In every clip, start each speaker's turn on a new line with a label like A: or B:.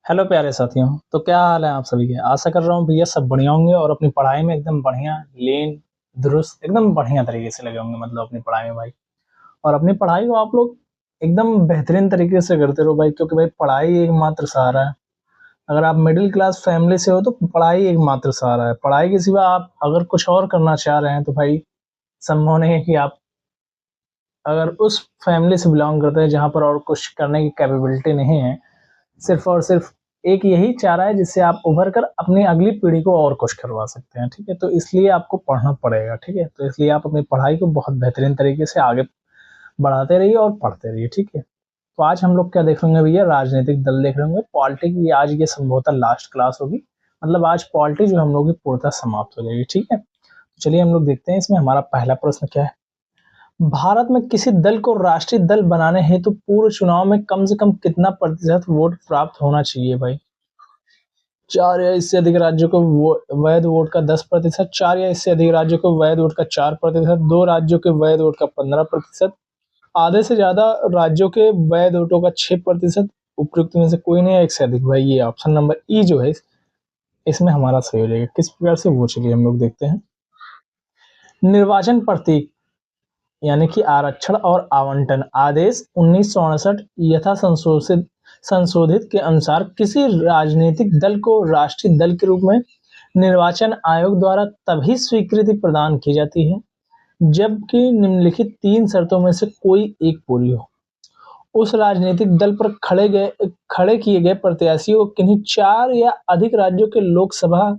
A: Hello प्यारे साथियों, तो क्या हाल है आप सभी के? आशा कर रहा हूँ भैया सब बढ़िया होंगे और अपनी पढ़ाई में एकदम बढ़िया, लीन, दुरुस्त, एकदम बढ़िया तरीके से लगे होंगे मतलब अपनी पढ़ाई में भाई। और अपनी पढ़ाई को आप लोग एकदम बेहतरीन तरीके से करते रहो भाई, क्योंकि भाई पढ़ाई एकमात्र सहारा है। अगर आप मिडिल क्लास फैमिली से हो तो पढ़ाई एकमात्र सहारा है। पढ़ाई के सिवा आप अगर कुछ और करना चाह रहे हैं तो भाई संभव नहीं है कि आप अगर उस फैमिली से बिलॉन्ग करते हैं जहाँ पर और कुछ करने की कैपेबिलिटी नहीं है, सिर्फ़ और सिर्फ़ एक यही चारा है जिससे आप उभर कर अपनी अगली पीढ़ी को और कुछ करवा सकते हैं, ठीक है? तो इसलिए आपको पढ़ना पड़ेगा, ठीक है? तो इसलिए आप अपनी पढ़ाई को बहुत बेहतरीन तरीके से आगे बढ़ाते रहिए और पढ़ते रहिए, ठीक है? तो आज हम लोग क्या देख रहे होंगे भैया, राजनीतिक दल देख रहे होंगे, पॉलिटी की आज ये संभवतः लास्ट क्लास होगी। मतलब आज पॉलिटी जो हम लोग की पूर्णतः समाप्त हो जाएगी, ठीक है? तो चलिए हम लोग देखते हैं इसमें हमारा पहला प्रश्न क्या है। भारत में किसी दल को राष्ट्रीय दल बनाने हेतु पूर्व चुनाव में कम से कम कितना प्रतिशत वोट प्राप्त होना चाहिए भाई? 4 या इससे अधिक राज्यों को वैध वोट का 10%, 4 या इससे अधिक राज्यों को वैध वोट का 4%, 2 राज्यों के वैध वोट का 15%, आधे से ज़्यादा राज्यों के वैध वोटों का 6%, उपयुक्त में से कोई नहीं है, एक से अधिक। भाई ये ऑप्शन नंबर ई जो है इसमें हमारा सही हो जाएगा। किस प्रकार से वो चलिए हम लोग देखते हैं। निर्वाचन प्रतीक यानी कि आरक्षण और आवंटन आदेश 1968 यथा संशोधित के अनुसार किसी राजनीतिक दल को राष्ट्रीय दल के रूप में निर्वाचन आयोग द्वारा तभी स्वीकृति प्रदान की जाती है जबकि निम्नलिखित 3 शर्तों में से कोई एक पूरी हो। उस राजनीतिक दल पर खड़े किए गए प्रत्याशियों को किन्हीं 4 या अधिक राज्यों के लोकसभा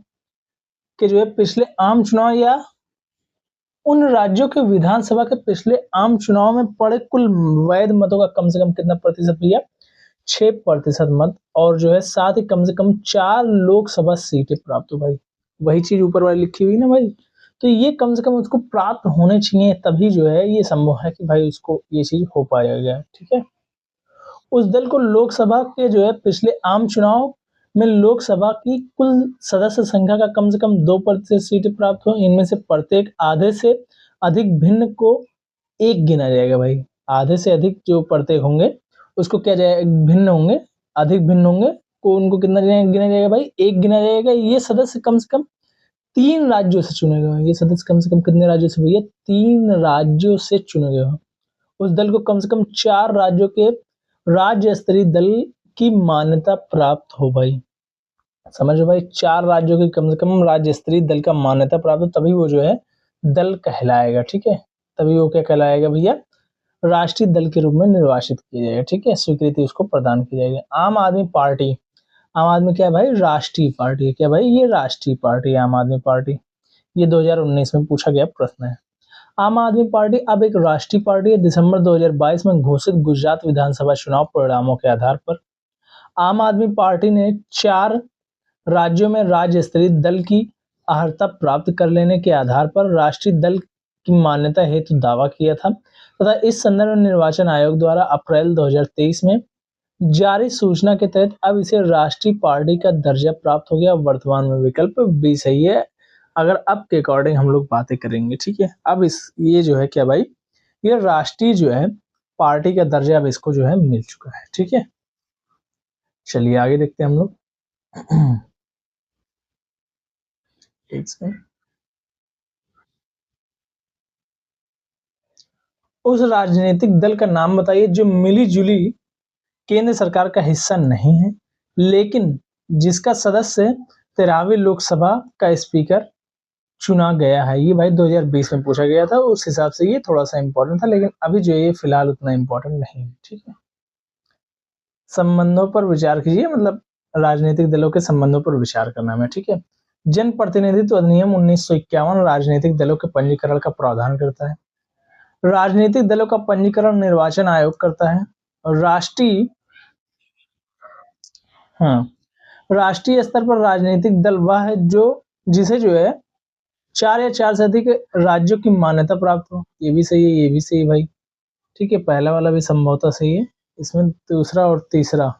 A: के जो है पिछले आम चुनाव या उन राज्यों के विधानसभा के पिछले आम चुनाव में पड़े कुल वैध मतों का कम से कम कितना प्रतिशत भैया? 6% मत, और जो है साथ ही कम से कम 4 लोकसभा सीटें प्राप्त हो भाई। वही चीज ऊपर वाली लिखी हुई ना भाई। तो ये कम से कम उसको प्राप्त होने चाहिए, तभी जो है ये संभव है कि भाई उसको ये चीज हो पाएगा, ठीक है? उस दल को लोकसभा के जो है पिछले आम चुनाव में लोकसभा की कुल सदस्य संख्या का कम से कम 2% सीटें प्राप्त हो। इनमें से प्रत्येक आधे से अधिक भिन्न को एक गिना जाएगा भाई। आधे से अधिक जो प्रत्येक होंगे उसको क्या जाएगा, भिन्न होंगे, अधिक भिन्न होंगे को उनको कितना गिना जाएगा भाई? एक गिना जाएगा। ये सदस्य कम से कम 3 राज्यों से चुने गए हों। ये सदस्य कम से कम कितने राज्यों से भैया? 3 राज्यों से चुने गए हों। उस दल को कम से कम 4 राज्यों के राज्य स्तरीय दल की मान्यता प्राप्त हो भाई। समझ लो भाई, 4 राज्यों की कम से कम राज्य स्तरीय दल का मान्यता प्राप्त हो, तभी वो जो है दल कहलाएगा, ठीक है? तभी वो क्या कहलाएगा भैया? राष्ट्रीय दल के रूप में निर्वाचित किया जाएगा, ठीक है? स्वीकृति उसको प्रदान की जाएगी। आम आदमी पार्टी, आम आदमी क्या है भाई? राष्ट्रीय पार्टी है। क्या भाई? ये राष्ट्रीय पार्टी है आम आदमी पार्टी। ये 2019 में पूछा गया प्रश्न है। आम आदमी पार्टी अब एक राष्ट्रीय पार्टी है। दिसंबर 2022 में घोषित गुजरात विधानसभा चुनाव परिणामों के आधार पर आम आदमी पार्टी ने 4 राज्यों में राज्य स्तरीय दल की अर्हता प्राप्त कर लेने के आधार पर राष्ट्रीय दल की मान्यता हेतु दावा किया था तथा इस संदर्भ में निर्वाचन आयोग द्वारा अप्रैल 2023 में जारी सूचना के तहत अब इसे राष्ट्रीय पार्टी का दर्जा प्राप्त हो गया। वर्तमान में विकल्प बी सही है अगर अब के अकॉर्डिंग हम लोग बातें करेंगे, ठीक है? अब इस ये जो है क्या भाई, ये राष्ट्रीय जो है पार्टी का दर्जा अब इसको जो है मिल चुका है, ठीक है? चलिए आगे देखते हैं हम लोग। एक सेकंड। उस राजनीतिक दल का नाम बताइए जो मिली जुली केंद्र सरकार का हिस्सा नहीं है लेकिन जिसका सदस्य 13वीं लोकसभा का स्पीकर चुना गया है। ये भाई 2020 में पूछा गया था, उस हिसाब से ये थोड़ा सा इंपॉर्टेंट था, लेकिन अभी जो ये फिलहाल उतना इंपॉर्टेंट नहीं है, ठीक है? संबंधों पर विचार कीजिए, मतलब राजनीतिक दलों के संबंधों पर विचार करना है, ठीक है? जन प्रतिनिधित्व अधिनियम 1951 राजनीतिक दलों के पंजीकरण का प्रावधान करता है। राजनीतिक दलों का पंजीकरण निर्वाचन आयोग करता है। राष्ट्रीय हाँ राष्ट्रीय स्तर पर राजनीतिक दल वह है जिसे जो है 4 या 4 से अधिक राज्यों की मान्यता प्राप्त हो। ये भी सही है, ये भी सही भाई, ठीक है? पहला वाला भी संभवतः सही है। इसमें दूसरा और तीसरा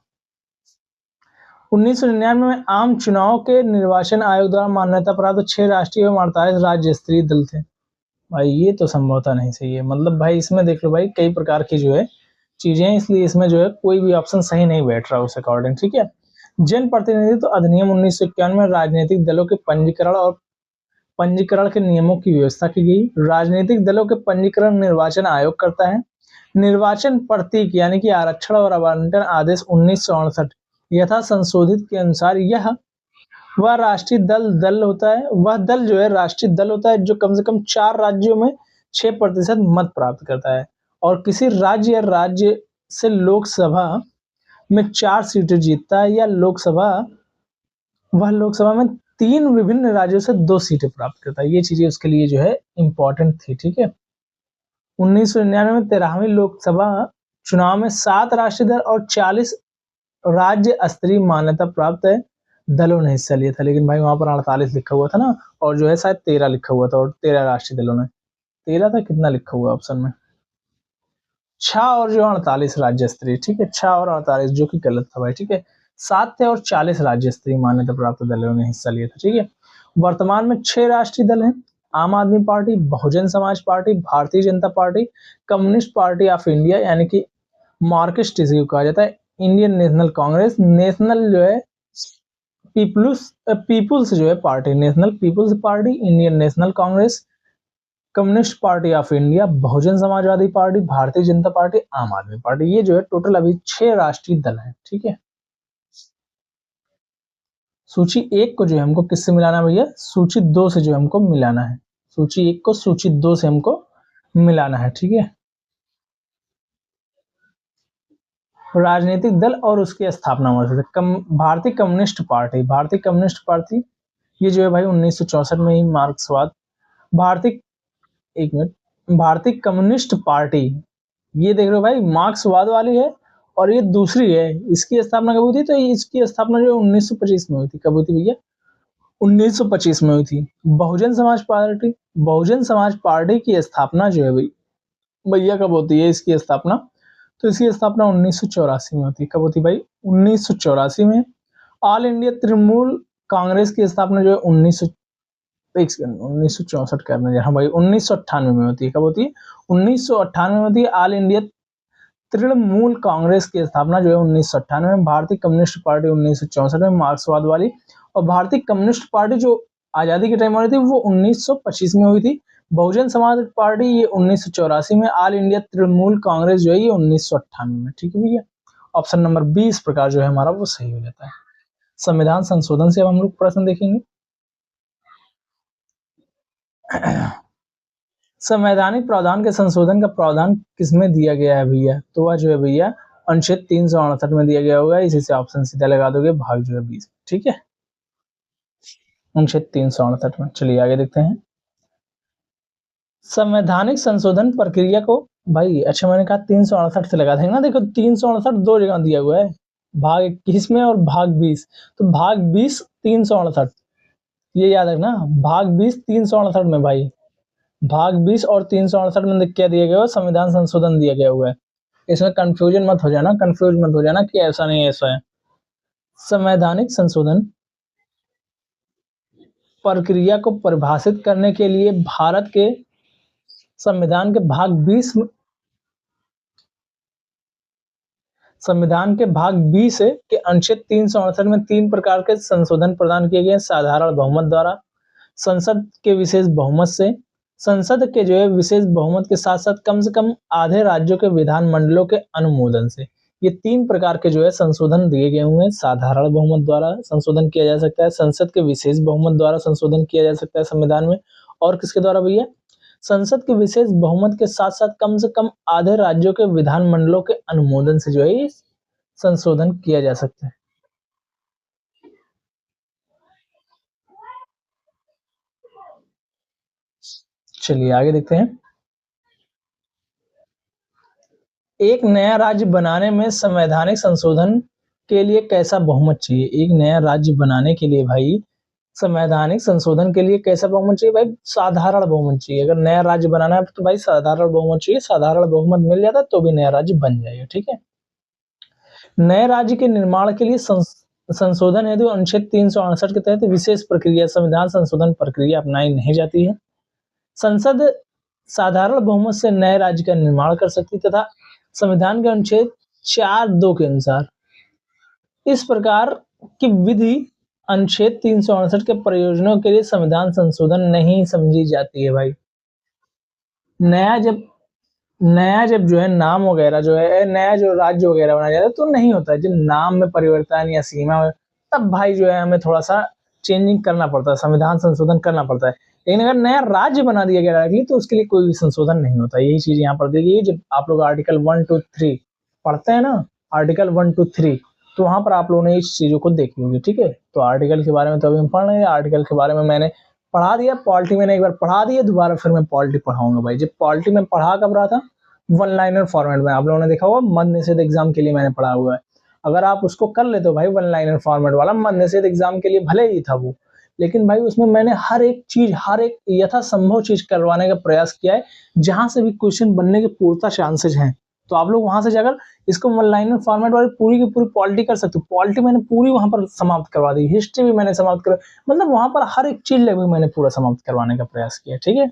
A: 1999 में आम चुनाव के निर्वाचन आयोग द्वारा मान्यता प्राप्त 6 राष्ट्रीय एवं 48 राज्य स्तरीय दल थे। भाई ये तो संभवतः नहीं सही है। मतलब भाई इसमें देख लो भाई, कई प्रकार की जो है चीजें हैं, इसलिए इसमें जो है कोई भी ऑप्शन सही नहीं बैठ रहा उस अकॉर्डिंग, ठीक है? जनप्रतिनिधित्व अधिनियम 1991 में राजनीतिक दलों के पंजीकरण के नियमों की व्यवस्था की गई। राजनीतिक दलों के पंजीकरण निर्वाचन आयोग करता है। निर्वाचन प्रतीक यानी कि आरक्षण और आवंटन आदेश 1968 यथा संशोधित के अनुसार वह राष्ट्रीय दल होता है, वह दल जो है राष्ट्रीय दल होता है जो कम से कम 4 राज्यों में 6% मत प्राप्त करता है और किसी राज्य या राज्य से लोकसभा में 4 सीटें जीतता है या लोकसभा में 3 विभिन्न राज्यों से 2 सीटें प्राप्त करता है। ये चीजें उसके लिए जो है इम्पोर्टेंट थी, ठीक है। 1999 में 13वीं लोकसभा चुनाव में 7 राष्ट्रीय दल और 40 राज्य स्तरीय मान्यता प्राप्त दलों ने हिस्सा लिया था, लेकिन भाई वहां पर 48 लिखा हुआ था ना, और जो है शायद 13 लिखा हुआ था, और 13 राष्ट्रीय दलों ने 13 था, कितना लिखा हुआ ऑप्शन में 6 और जो 48 राज्य स्तरीय, ठीक है, 6 और 48 जो कि गलत था भाई, ठीक है। 7 थे और 40 राज्य स्तरीय मान्यता प्राप्त दलों ने हिस्सा लिया था, ठीक है। वर्तमान में 6 राष्ट्रीय दल हैं, आम आदमी party, Bahujan Samaj party, Bharatiya Janata party, communist party of India यानी कि मार्क्सिस्ट जिसे कहा जाता है, इंडियन नेशनल कांग्रेस, नेशनल जो है पीपुल्स जो है party, national people's party, Indian national congress, communist party of India, Bahujan Samajwadi party, Bharatiya Janata party, आम आदमी पार्टी। ये जो है टोटल अभी 6 राष्ट्रीय दल हैं, ठीक है। सूची 1 को जो है हमको किससे मिलाना है भैया? सूची 2 से जो हमको मिलाना है। सूची 1 को सूची 2 से हमको मिलाना है, ठीक है। राजनीतिक दल और उसकी स्थापना वर्ष, भारतीय कम्युनिस्ट पार्टी ये जो है भाई 1964 में ही मार्क्सवाद, भारतीय कम्युनिस्ट पार्टी, ये देख रहे हो भाई मार्क्सवाद वाली है और ये दूसरी है। इसकी स्थापना कब हुई थी? तो इसकी स्थापना जो है 1925 में हुई थी। कब हुई थी भैया? 1925 में हुई थी। बहुजन समाज पार्टी की स्थापना जो है भैया कब होती है इसकी स्थापना? तो इसकी स्थापना 1984 में होती है। कब होती है भाई? 1984 में। ऑल इंडिया तृणमूल कांग्रेस की स्थापना जो है 1964 करने, हाँ भाई 1998 में होती है। कब होती है? 1998 में होती है। ऑल इंडिया तृणमूल कांग्रेस की स्थापना जो है 1998 में। भारतीय कम्युनिस्ट पार्टी 1964 में मार्क्सवाद वाली, और भारतीय कम्युनिस्ट पार्टी जो आजादी के टाइम वाली थी वो 1925 में हुई थी। बहुजन समाज पार्टी ये 1984 में। ऑल इंडिया तृणमूल कांग्रेस जो है ये 1998 में, ठीक है भैया। ऑप्शन नंबर 20 प्रकार जो है हमारा वो सही हो जाता है। संविधान संशोधन से अब हम लोग प्रश्न देखेंगे। संवैधानिक प्रावधान के संशोधन का प्रावधान किसमें दिया गया है भैया? तो वह जो है भैया अनुच्छेद 368 में दिया गया होगा। इसी से ऑप्शन सीधा लगा दोगे, भाग जो है 20, ठीक है, अनुच्छेद 368 में। चलिए आगे देखते हैं। संवैधानिक संशोधन प्रक्रिया को भाई, अच्छा मैंने कहा 368 से लगा देंगे ना, देखो 368 दो जगह दिया हुआ है, भाग 21 में और भाग 20। तो भाग 20 368, ये याद रखना, भाग 20 368 में भाई, भाग 20 और 368 में क्या दिया गया है? संविधान संशोधन दिया गया हुआ है। इसमें कंफ्यूज मत हो जाना कि ऐसा नहीं ऐसा है। संवैधानिक संशोधन प्रक्रिया को परिभाषित करने के लिए भारत के संविधान के भाग 20 के अनुच्छेद 368 में 3 प्रकार के संशोधन प्रदान किए गए। साधारण बहुमत द्वारा, संसद के विशेष बहुमत से, संसद के जो है विशेष बहुमत के साथ साथ कम से कम आधे राज्यों के विधानमंडलों के अनुमोदन से। ये 3 प्रकार के जो है संशोधन दिए गए हुए हैं। साधारण बहुमत द्वारा संशोधन किया जा सकता है, संसद के विशेष बहुमत द्वारा संशोधन किया जा सकता है संविधान में, और किसके द्वारा भैया? संसद के विशेष बहुमत के साथ साथ कम से कम आधे राज्यों के विधानमंडलों के अनुमोदन से जो है संशोधन किया जा सकता है। चलिए आगे देखते हैं। एक नया राज्य बनाने में संवैधानिक संशोधन के लिए कैसा बहुमत चाहिए? एक नया राज्य बनाने के लिए भाई संवैधानिक संशोधन के लिए कैसा बहुमत चाहिए भाई? साधारण बहुमत चाहिए। अगर नया राज्य बनाना है तो भाई साधारण बहुमत चाहिए। साधारण बहुमत मिल जाता तो भी नया राज्य बन जाएगा, ठीक है। नए राज्य के निर्माण के लिए संशोधन हेतु अनुच्छेद 368 के तहत विशेष प्रक्रिया, संविधान संशोधन प्रक्रिया अपनाई नहीं जाती है। संसद साधारण बहुमत से नए राज्य का निर्माण कर सकती तथा संविधान के अनुच्छेद 4(2) के अनुसार इस प्रकार कि विधि अनुच्छेद 368 के प्रयोजनों के लिए संविधान संशोधन नहीं समझी जाती है भाई। नया जब जो है नाम वगैरह जो है, नया जो राज्य वगैरह बनाया जाता है तो नहीं होता है। जब नाम में परिवर्तन या सीमा तब भाई जो है हमें थोड़ा सा चेंजिंग करना पड़ता है, संविधान संशोधन करना पड़ता है। लेकिन अगर नया राज्य बना दिया गया डायरेक्टली तो उसके लिए कोई भी संशोधन नहीं होता। यही चीज यहाँ पर दी गई है। जब आप लोग आर्टिकल 1 to 3 पढ़ते हैं ना, आर्टिकल 1 to 3, तो वहां पर आप लोगों ने इस चीजों को देखी होगी। ठीक है, तो आर्टिकल के बारे में तो अभी हम पढ़ रहे हैं। आर्टिकल के बारे में मैंने पढ़ा दिया, पॉलिटी मैंने एक बार पढ़ा दिया, दोबारा फिर मैं पॉलिटी पढ़ाऊंगा भाई। जब पॉलिटी में पढ़ा कब रहा था, वन लाइनर फॉर्मेट में। आप लोगों ने देखा होगा मद निषेध एग्जाम के लिए मैंने पढ़ा हुआ है। अगर आप उसको कर लेते हो भाई, वन लाइनर फॉर्मेट वाला मद निषेध एग्जाम के लिए भले ही था वो, लेकिन भाई उसमें मैंने हर एक यथासंभव चीज करवाने का प्रयास किया है जहां से भी क्वेश्चन बनने के पूर्णतः चांसेस हैं। तो आप लोग वहां से जाकर इसको वन लाइनर फॉर्मेट वाली पूरी की पूरी पॉलिटी कर सकते हो। पॉलिटी मैंने पूरी वहां पर समाप्त करवा दी, हिस्ट्री भी मैंने समाप्त कर, मतलब वहां पर हर एक चीज लगभग मैंने पूरा समाप्त करवाने का प्रयास किया। ठीक है,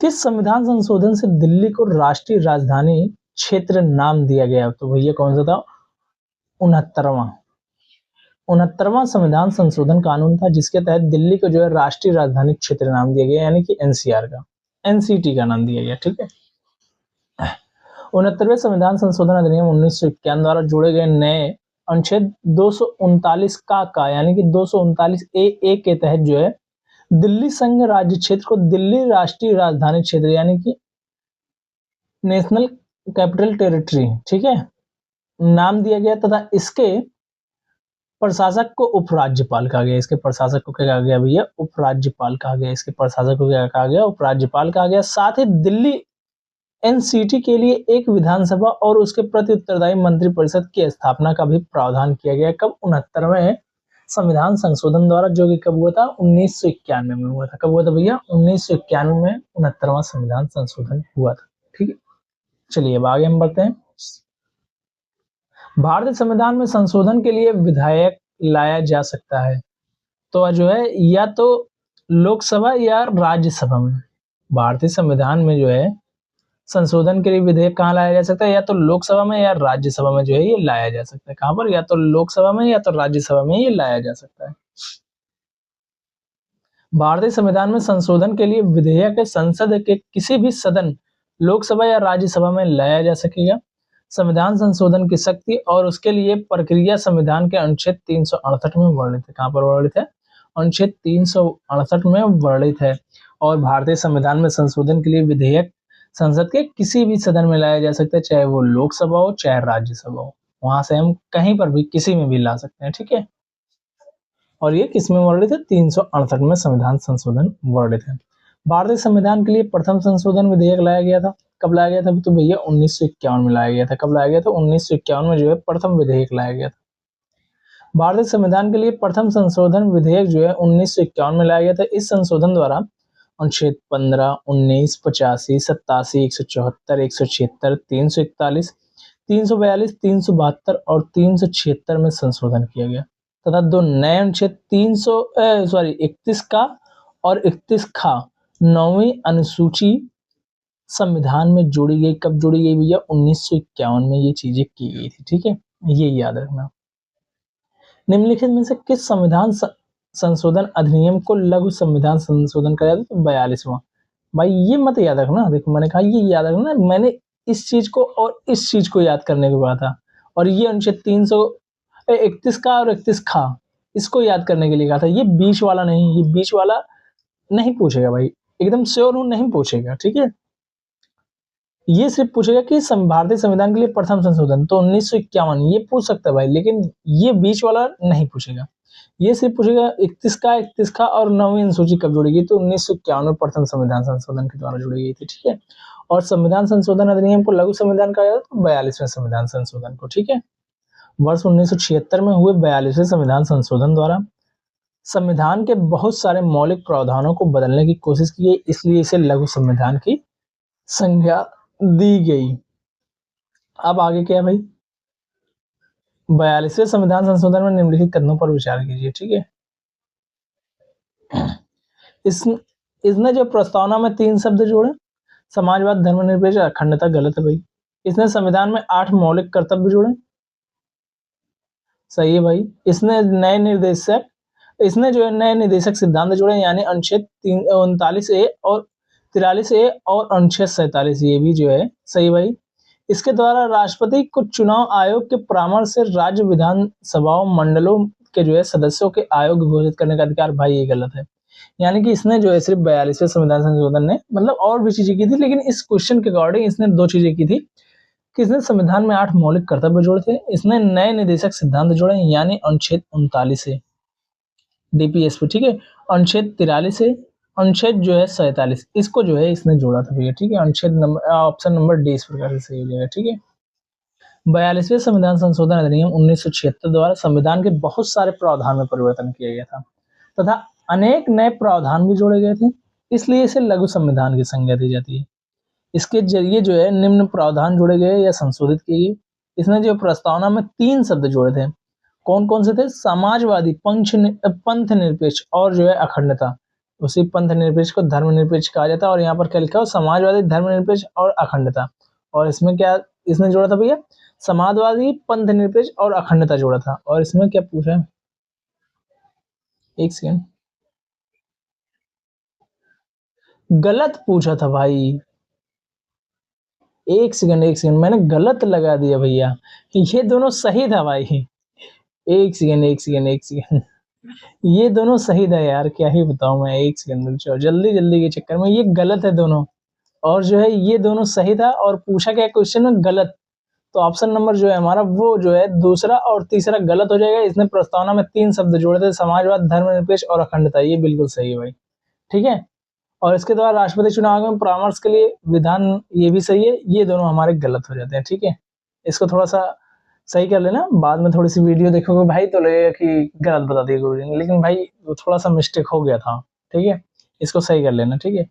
A: किस संविधान संशोधन से दिल्ली को राष्ट्रीय राजधानी क्षेत्र नाम दिया गया? तो भैया कौन सा था? 69वां संविधान संशोधन कानून था, जिसके तहत दिल्ली को जो है राष्ट्रीय राजधानी क्षेत्र नाम दिया गया, यानी कि एनसीआर का, एनसीटी का नाम दिया गया। ठीक है, 69वें संविधान संशोधन अधिनियम 1951 द्वारा जोड़े गए नए अनुच्छेद 239 का यानी कि 239 ए के तहत जो है दिल्ली संघ राज्य क्षेत्र को दिल्ली राष्ट्रीय राजधानी क्षेत्र यानी कि नेशनल कैपिटल टेरिटरी, ठीक है, नाम दिया गया तथा इसके प्रशासक को उपराज्यपाल कहा गया। इसके प्रशासक को क्या कहा गया भैया? उपराज्यपाल कहा गया। इसके प्रशासक को क्या कहा गया? उपराज्यपाल कहा गया। साथ ही दिल्ली एनसीटी के लिए एक विधानसभा और उसके प्रति उत्तरदायी मंत्रिपरिषद की स्थापना का भी प्रावधान किया गया। कब? 69वें संविधान संशोधन द्वारा, जो कि कब हुआ था? 1991 में हुआ था। कब हुआ था भैया? 1991 में 69वां संविधान संशोधन हुआ था। ठीक है, चलिए अब आगे हम बढ़ते हैं। भारतीय संविधान में संशोधन के लिए विधेयक लाया जा सकता है तो जो है या तो लोकसभा या राज्यसभा में। भारतीय संविधान में जो है संशोधन के लिए विधेयक कहाँ लाया जा सकता है? या तो लोकसभा में या राज्यसभा में जो है ये लाया जा सकता है। कहां पर? या तो लोकसभा में या तो राज्यसभा में ये लाया जा सकता है। भारतीय संविधान में संशोधन के लिए विधेयक संसद के किसी भी सदन, लोकसभा या राज्यसभा में लाया जा सकेगा। संविधान संशोधन की शक्ति और उसके लिए प्रक्रिया संविधान के अनुच्छेद 368 में वर्णित है। कहां पर वर्णित है? अनुच्छेद 368 में वर्णित है। और भारतीय संविधान में संशोधन के लिए विधेयक संसद के किसी भी सदन में लाया जा सकता है, चाहे वो लोकसभा हो चाहे राज्यसभा हो। वहां से हम कहीं पर भी किसी में भी ला सकते हैं। ठीक है, और ये किस में वर्णित है? 368 में संविधान संशोधन वर्णित है। भारतीय संविधान के लिए प्रथम संशोधन विधेयक लाया गया था। कब लाया गया था? तो भैया 1951 में लाया गया था। कब लाया गया था? 1951 में जो है प्रथम विधेयक लाया गया था। भारतीय संविधान के लिए प्रथम संशोधन विधेयक जो है 1951 में लाया गया था। इस संशोधन द्वारा अनुच्छेद 15, 19, 85, 87, 174, 176, 341, 342, 372 और 376 में संशोधन किया गया तथा दो नए अनुच्छेद 31 का और 31 खा 9वीं अनुसूची संविधान में जोड़ी गई। कब जोड़ी गई भैया? 1951 में ये चीजें की गई थी। ठीक है, ये याद रखना। निम्नलिखित में से किस संविधान संशोधन अधिनियम को लघु संविधान संशोधन कहा जाता है? 42वां। भाई ये मत याद रखना, देखो मैंने कहा ये याद रखना, मैंने इस चीज को और इस चीज को याद करने को कहा था। और ये अनुच्छेद 331 का और 31 खा, इसको याद करने के लिए कहा था। ये बीच वाला नहीं, ये बीच वाला नहीं पूछेगा भाई, एकदम श्योर हूं नहीं पूछेगा। ठीक है, ये सिर्फ पूछेगा कि भारतीय संविधान के लिए प्रथम संशोधन, तो 1951 ये पूछ सकता है भाई, लेकिन ये बीच वाला नहीं पूछेगा। ये सिर्फ पूछेगा 31 का और 9वीं अनुसूची कब जोड़ी गई? तो 1951 में प्रथम संविधान संशोधन के द्वारा जोड़ी गई थी। ठीक है, और संविधान संशोधन अधिनियम को लघु संविधान कहा जाता है तो 42वें संविधान संशोधन को। ठीक है, वर्ष 1976 में हुए 42वें संविधान संशोधन द्वारा संविधान के बहुत सारे मौलिक प्रावधानों को बदलने की कोशिश की गई, इसलिए इसे लघु संविधान की संज्ञा दी गई। अब आगे क्या है भाई? 42वें संविधान संशोधन में निम्नलिखित कथनों पर विचार कीजिए। ठीक है, इसने जो प्रस्तावना में 3 शब्द जोड़े, समाजवाद, धर्मनिरपेक्ष, अखंडता, गलत है भाई। इसने संविधान में 8 मौलिक कर्तव्य जोड़े, सही है भाई। इसने जो है नए निर्देशक सिद्धांत जोड़े, यानी अनुच्छेद 39A और 43A और अनुच्छेद 47, ये भी जो है सही भाई। इसके द्वारा राष्ट्रपति को चुनाव आयोग के परामर्श से राज्य विधानसभाओं मंडलों के जो है सदस्यों के आयोग घोषित करने का अधिकार, भाई ये गलत है। यानी कि इसने जो है सिर्फ 42वें संविधान संशोधन ने मतलब और भी चीजें की थी, लेकिन इस क्वेश्चन के अकॉर्डिंग इसने 2 चीजें की थी कि इसने संविधान में 8 मौलिक कर्तव्य जोड़े थे, इसने नए निदेशक सिद्धांत जोड़े यानी अनुच्छेद 39 से डीपीएसपी, ठीक है, अनुच्छेद 43 से अनुच्छेद जो है 47, इसको जो है इसने जोड़ा था भैया, ठीक है। अनुच्छेद नंबर ऑप्शन नंबर डी इस प्रकार से सही हो जाएगा, ठीक है। 42वें संविधान संशोधन अधिनियम 1976 द्वारा संविधान के बहुत सारे प्रावधान में परिवर्तन किया गया था तथा अनेक नए प्रावधान भी जोड़े गए थे, इसलिए इसे लघु संविधान की संज्ञा दी जाती है। इसके जरिए जो है निम्न प्रावधान जोड़े गए या संशोधित किए गए। इसने जो प्रस्तावना में 3 शब्द जोड़े थे, कौन कौन से थे? समाजवादी, पंथ निरपेक्ष और जो है अखंडता। उसी पंथ निरपेक्ष को धर्मनिरपेक्ष कहा जाता है और यहाँ पर क्या लिखा हो? समाजवादी, धर्मनिरपेक्ष और अखंडता। और इसमें क्या इसने जोड़ा था भैया? समाजवादी, पंथ निरपेक्ष और अखंडता जोड़ा था। और इसमें क्या पूछा है? एक सेकंड, गलत पूछा था भाई। एक सेकंड, मैंने गलत लगा दिया भैया, ये दोनों सही था भाई। एक सेकंड ये दोनों सही था यार, क्या ही बताऊं मैं। एक सेकंड रुक जाओ, जल्दी के चक्कर में ये गलत है दोनों, और जो है ये दोनों सही था और पूछा गया क्वेश्चन में गलत। तो ऑप्शन नंबर जो है हमारा वो जो है दूसरा और तीसरा गलत हो जाएगा। इसने प्रस्तावना में 3 शब्द जोड़े थे, समाजवाद, धर्मनिरपेक्ष और अखंडता। ये बिल्कुल सही है भाई, ठीक है। और इसके द्वारा राष्ट्रपति चुनाव में परामर्श के लिए विधान, ये भी सही है। ये दोनों हमारे गलत हो जाते हैं, ठीक है। इसको थोड़ा सा सही कर लेना, बाद में थोड़ी सी वीडियो देखोगे भाई तो लगेगा कि गलत बता दिया गुरु जी ने, लेकिन भाई वो थोड़ा सा मिस्टेक हो गया था, ठीक है। इसको सही कर लेना, ठीक है।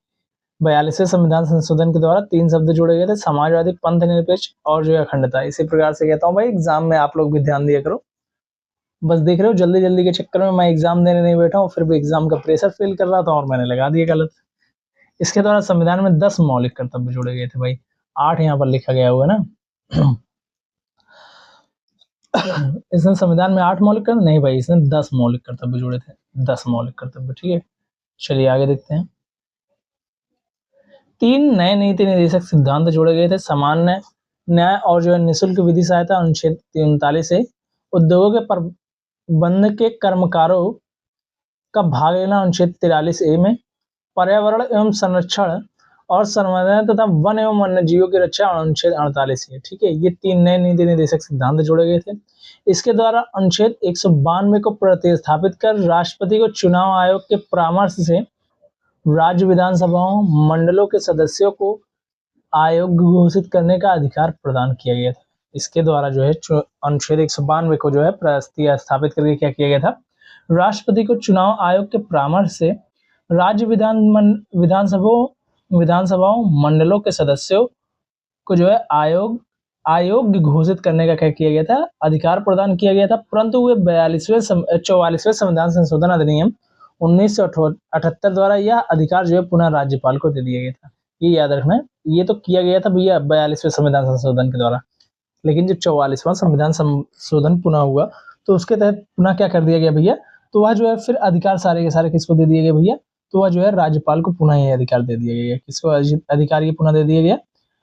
A: 42वें संविधान संशोधन के द्वारा 3 शब्द जोड़े गए थे, समाजवादी, पंथ निरपेक्ष और जो है अखंडता। इसी प्रकार से कहता हूँ भाई, एग्जाम में आप लोग भी ध्यान दिया करो। बस देख रहे हो, जल्दी के चक्कर में मैं एग्जाम देने नहीं बैठा हूँ, फिर भी एग्जाम का प्रेशर फील कर रहा था और मैंने लगा दिया गलत। इसके द्वारा संविधान में 10 मौलिक कर्तव्य जोड़े गए थे भाई, 8 यहाँ पर लिखा गया हुआ है ना। इसने संविधान में 8 मौलिक कर्तव्य नहीं भाई, इसने 10 मौलिक कर्तव्य जोड़े थे, 10 मौलिक कर्तव्य, ठीक है। चलिए आगे देखते हैं। 3 नए नीति निर्देशक सिद्धांत जोड़े गए थे, सामान्य न्याय और जो है निःशुल्क विधि सहायता अनुच्छेद 39 से, उद्योगों के प्रबंध के कर्मकारों का भाग लेना अनुच्छेद 43A में, पर्यावरण एवं संरक्षण और संवर्धन तथा वन एवं वन्य जीवों की रक्षा अनुच्छेद 48 है, ठीक है। ये 3 नए नीति निर्देशक सिद्धांत जोड़े गए थे। इसके द्वारा अनुच्छेद 192 को प्रतिस्थापित कर राष्ट्रपति को चुनाव आयोग के परामर्श से राज्य विधानसभाओं मंडलों के सदस्यों को आयोग घोषित करने का अधिकार प्रदान किया गया था। इसके द्वारा जो है अनुच्छेद 192 को जो है प्रतिस्थापित करके क्या किया गया था? राष्ट्रपति को चुनाव आयोग के परामर्श से राज्य विधानसभाओं मंडलों के सदस्यों को जो है आयोग घोषित करने का क्या किया गया था? अधिकार प्रदान किया गया था। परंतु वे 44वें संविधान संशोधन अधिनियम 1978 द्वारा यह अधिकार जो है पुनः राज्यपाल को दे दिया गया था। ये याद रखना है, ये तो किया गया था भैया 42वें संविधान संशोधन के द्वारा, लेकिन जब 44वां संविधान संशोधन पुनः हुआ तो उसके तहत पुनः क्या कर दिया गया भैया? तो वह जो है फिर अधिकार सारे के सारे किसको दे दिए गए भैया? तो वह जो है राज्यपाल को पुनः ये अधिकार दे दिया गया। किसको अधिकार ये पुनः दे दिया गया?